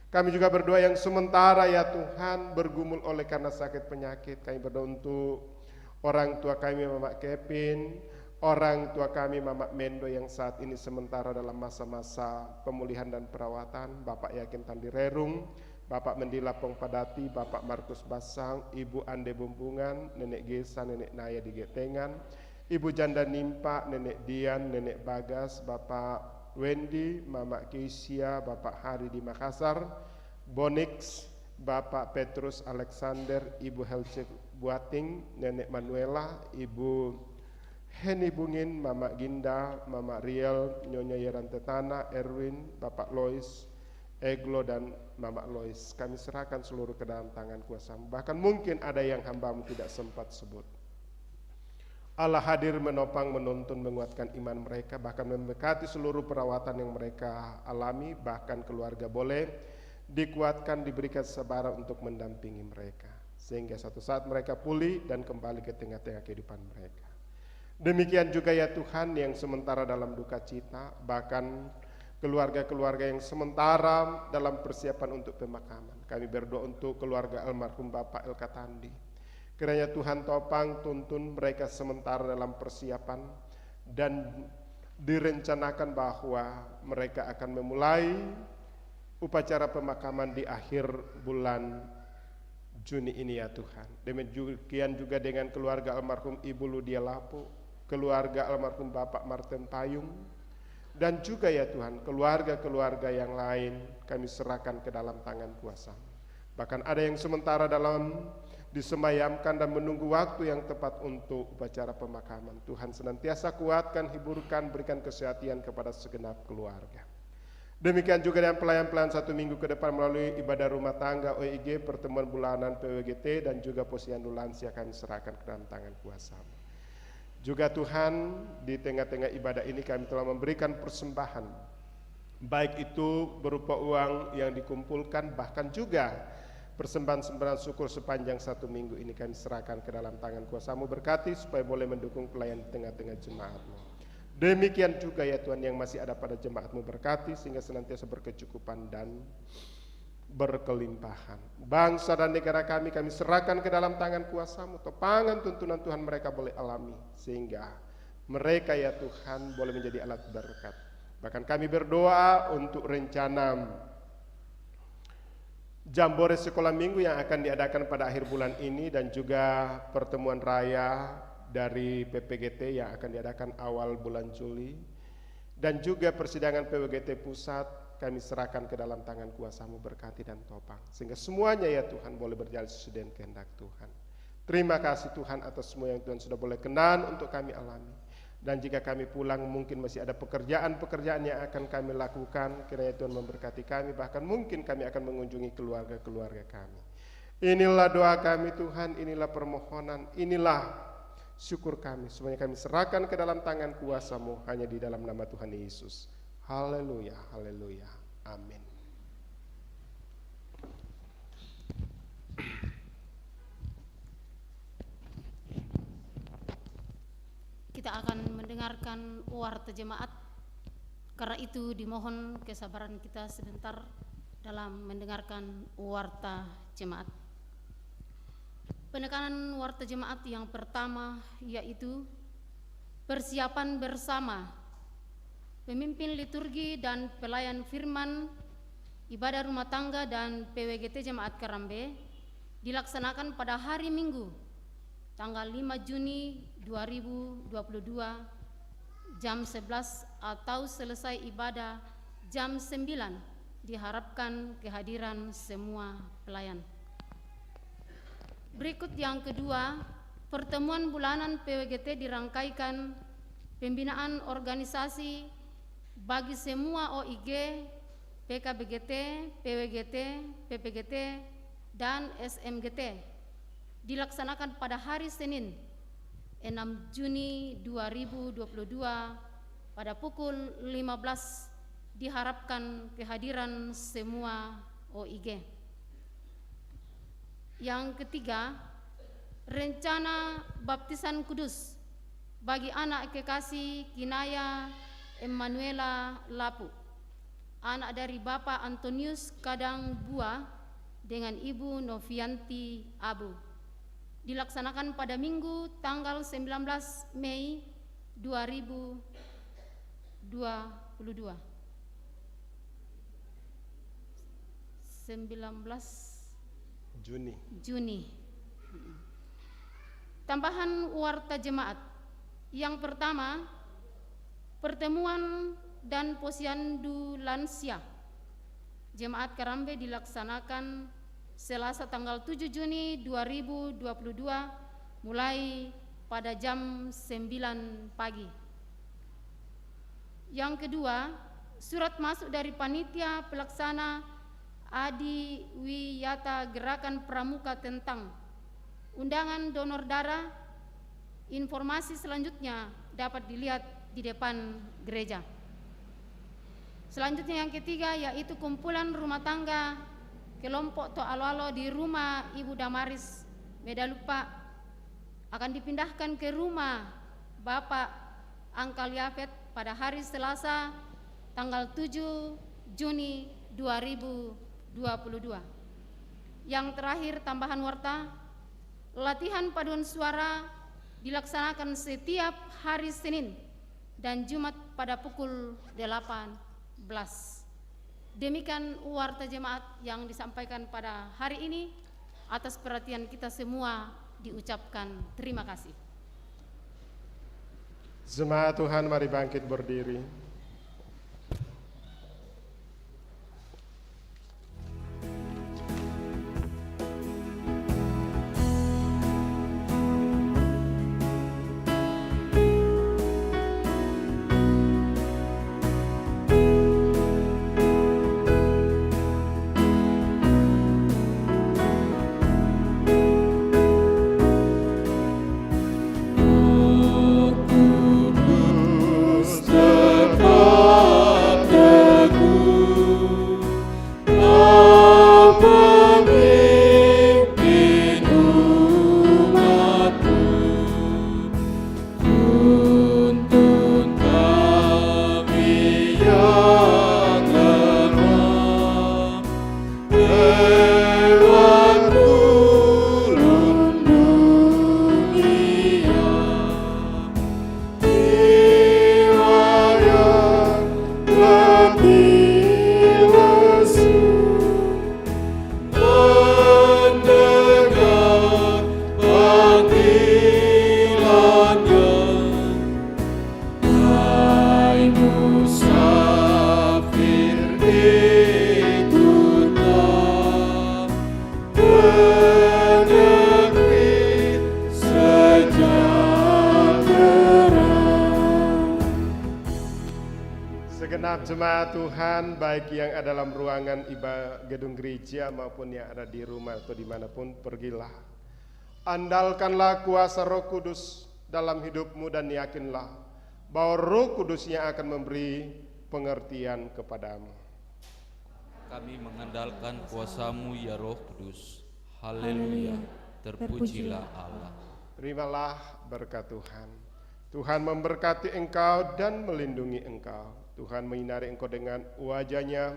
Kami juga berdoa yang sementara ya Tuhan bergumul oleh karena sakit penyakit. Kami berdoa untuk orang tua kami, Mama Kevin, orang tua kami Mama Mendo yang saat ini sementara dalam masa-masa pemulihan dan perawatan, Bapak Yakin Tandi Rerung, Bapak Mendila Pongpadati, Bapak Markus Basang, Ibu Ande Bumbungan, Nenek Gesa, Nenek Naya di Getengan, Ibu Janda Nimpa, Nenek Dian, Nenek Bagas, Bapak Wendy, Mama Keisia, Bapak Hari di Makassar, Bonix, Bapak Petrus Alexander, Ibu Helce Buating, Nenek Manuela, Ibu Heni Bungin, Mama Ginda, Mama Riel, Nyonya Yerantetana, Erwin, Bapak Lois, Eglo dan Mama Lois. Kami serahkan seluruh ke dalam tangan kuasa-Mu. Bahkan mungkin ada yang hamba-Mu tidak sempat sebut. Allah hadir menopang, menuntun, menguatkan iman mereka, bahkan memberkati seluruh perawatan yang mereka alami, bahkan keluarga boleh dikuatkan, diberikan kesabaran untuk mendampingi mereka, sehingga suatu saat mereka pulih dan kembali ke tengah-tengah kehidupan mereka. Demikian juga ya Tuhan yang sementara dalam duka cita, bahkan keluarga-keluarga yang sementara dalam persiapan untuk pemakaman. Kami berdoa untuk keluarga almarhum Bapak Elka Tandi. Kiranya Tuhan topang, tuntun mereka sementara dalam persiapan dan direncanakan bahwa mereka akan memulai upacara pemakaman di akhir bulan Juni ini ya Tuhan. Demikian juga dengan keluarga almarhum Ibu Ludia Lapo, keluarga almarhum Bapak Martin Payung, dan juga ya Tuhan keluarga-keluarga yang lain kami serahkan ke dalam tangan kuasa. Bahkan ada yang sementara dalam disemayamkan dan menunggu waktu yang tepat untuk upacara pemakaman. Tuhan senantiasa kuatkan, hiburkan, berikan kesehatan kepada segenap keluarga. Demikian juga dengan pelayan-pelayan 1 minggu ke depan melalui ibadah rumah tangga OIG, pertemuan bulanan PWGT, dan juga posyandu lansia kami serahkan ke dalam tangan kuasa-Mu. Juga Tuhan, di tengah-tengah ibadah ini kami telah memberikan persembahan, baik itu berupa uang yang dikumpulkan, bahkan juga persembahan-sembahan syukur sepanjang 1 minggu ini kami serahkan ke dalam tangan kuasa-Mu, berkati supaya boleh mendukung pelayan di tengah-tengah jemaat-Mu. Demikian juga ya Tuhan yang masih ada pada jemaat-Mu, berkati sehingga senantiasa berkecukupan dan berkelimpahan. Bangsa dan negara kami serahkan ke dalam tangan kuasa-Mu, topangan tuntunan Tuhan mereka boleh alami, sehingga mereka ya Tuhan boleh menjadi alat berkat. Bahkan kami berdoa untuk rencana Jambore sekolah minggu yang akan diadakan pada akhir bulan ini, dan juga pertemuan raya dari PPGT yang akan diadakan awal bulan Juli, dan juga persidangan PWGT pusat kami serahkan ke dalam tangan kuasa-Mu, berkati dan topang, sehingga semuanya ya Tuhan boleh berjalan sesuai dengan kehendak Tuhan. Terima kasih Tuhan atas semua yang Tuhan sudah boleh kenan untuk kami alami. Dan jika kami pulang mungkin masih ada pekerjaan-pekerjaan yang akan kami lakukan, kiranya Tuhan memberkati kami, bahkan mungkin kami akan mengunjungi keluarga-keluarga kami. Inilah doa kami Tuhan, inilah permohonan, inilah syukur kami. Semuanya kami serahkan ke dalam tangan kuasa-Mu, hanya di dalam nama Tuhan Yesus. Haleluya, haleluya, amin. Kita akan mendengarkan warta jemaat. Karena itu dimohon kesabaran kita sebentar dalam mendengarkan warta jemaat. Penekanan warta jemaat yang pertama yaitu persiapan bersama pemimpin liturgi dan pelayan firman ibadah rumah tangga dan PWGT Jemaat Karambe dilaksanakan pada hari Minggu tanggal 5 Juni 2022 jam 11 atau selesai ibadah jam 9. Diharapkan kehadiran semua pelayan. Berikut yang kedua, pertemuan bulanan PWGT dirangkaikan pembinaan organisasi bagi semua OIG, PKBGT, PWGT, PPGT, dan SMGT dilaksanakan pada hari Senin 6 Juni 2022 pada pukul 15. Diharapkan kehadiran semua OIG. Yang ketiga, rencana baptisan kudus bagi anak kekasih Kinaya Emanuela Lapu, anak dari Bapak Antonius Kadang Bua dengan Ibu Novianti Abu, dilaksanakan pada Minggu tanggal 19 Mei 2022. 19 Juni. Tambahan warta jemaat. Yang pertama, pertemuan dan posyandu lansia Jemaat Karambe dilaksanakan Selasa tanggal 7 Juni 2022 mulai pada jam 9 pagi. Yang kedua, surat masuk dari panitia pelaksana Adi Wiyata Gerakan Pramuka tentang undangan donor darah. Informasi selanjutnya dapat dilihat di depan gereja. Selanjutnya yang ketiga yaitu kumpulan rumah tangga kelompok To'alo-alo di rumah Ibu Damaris Medalupa akan dipindahkan ke rumah Bapak Angkal Yafet pada hari Selasa tanggal 7 Juni 2022. Yang terakhir tambahan warta, latihan paduan suara dilaksanakan setiap hari Senin dan Jumat pada pukul 18. Demikian warta jemaat yang disampaikan pada hari ini. Atas perhatian kita semua diucapkan terima kasih. Jemaat Tuhan, mari bangkit berdiri. Segenap jemaat Tuhan, baik yang ada dalam ruangan gedung gereja maupun yang ada di rumah atau dimanapun, pergilah. Andalkanlah kuasa Roh Kudus dalam hidupmu dan yakinlah bahwa Roh Kudusnya akan memberi pengertian kepadamu. Kami mengandalkan kuasa-Mu ya Roh Kudus. Haleluya, terpujilah Allah. Terimalah berkat Tuhan. Tuhan memberkati engkau dan melindungi engkau. Tuhan menyinari engkau dengan wajah-Nya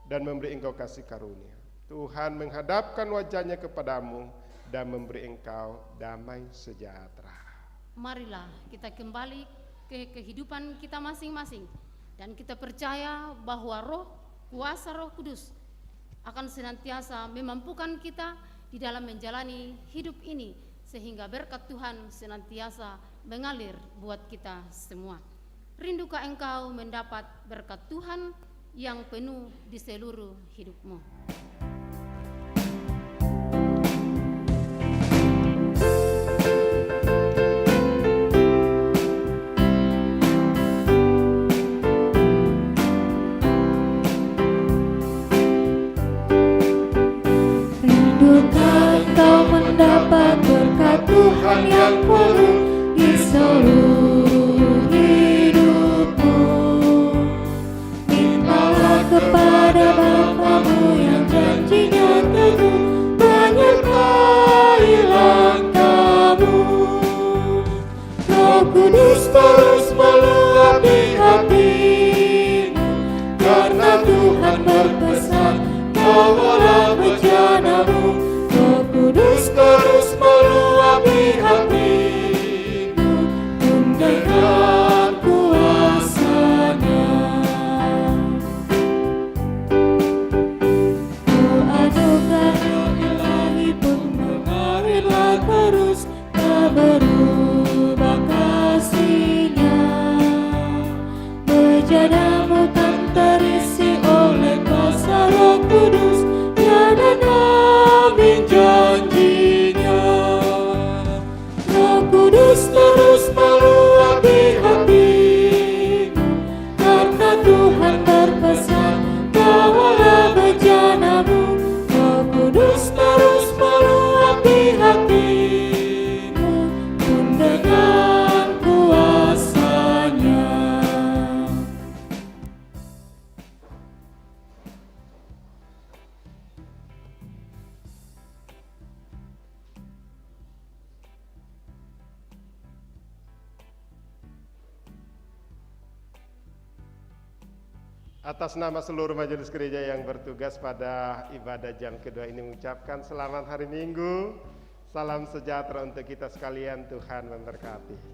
dan memberi engkau kasih karunia. Tuhan menghadapkan wajah-Nya kepadamu dan memberi engkau damai sejahtera. Marilah kita kembali ke kehidupan kita masing-masing dan kita percaya bahwa kuasa Roh Kudus akan senantiasa memampukan kita di dalam menjalani hidup ini sehingga berkat Tuhan senantiasa mengalir buat kita semua. Rindukah engkau mendapat berkat Tuhan yang penuh di seluruh hidupmu? Rindukah engkau mendapat berkat Tuhan yang penuh di seluruh hidupmu? Mintalah kepada Bapa-Mu yang janjinya teguh, menyertai langkahmu. Roh Kudus terus meluapi hatimu, karena Tuhan berpesan, bawalah bejanamu. Roh Kudus terus meluapi hatimu, mendengar Atas nama seluruh majelis gereja yang bertugas pada ibadah jam kedua ini mengucapkan selamat hari Minggu. Salam sejahtera untuk kita sekalian, Tuhan memberkati.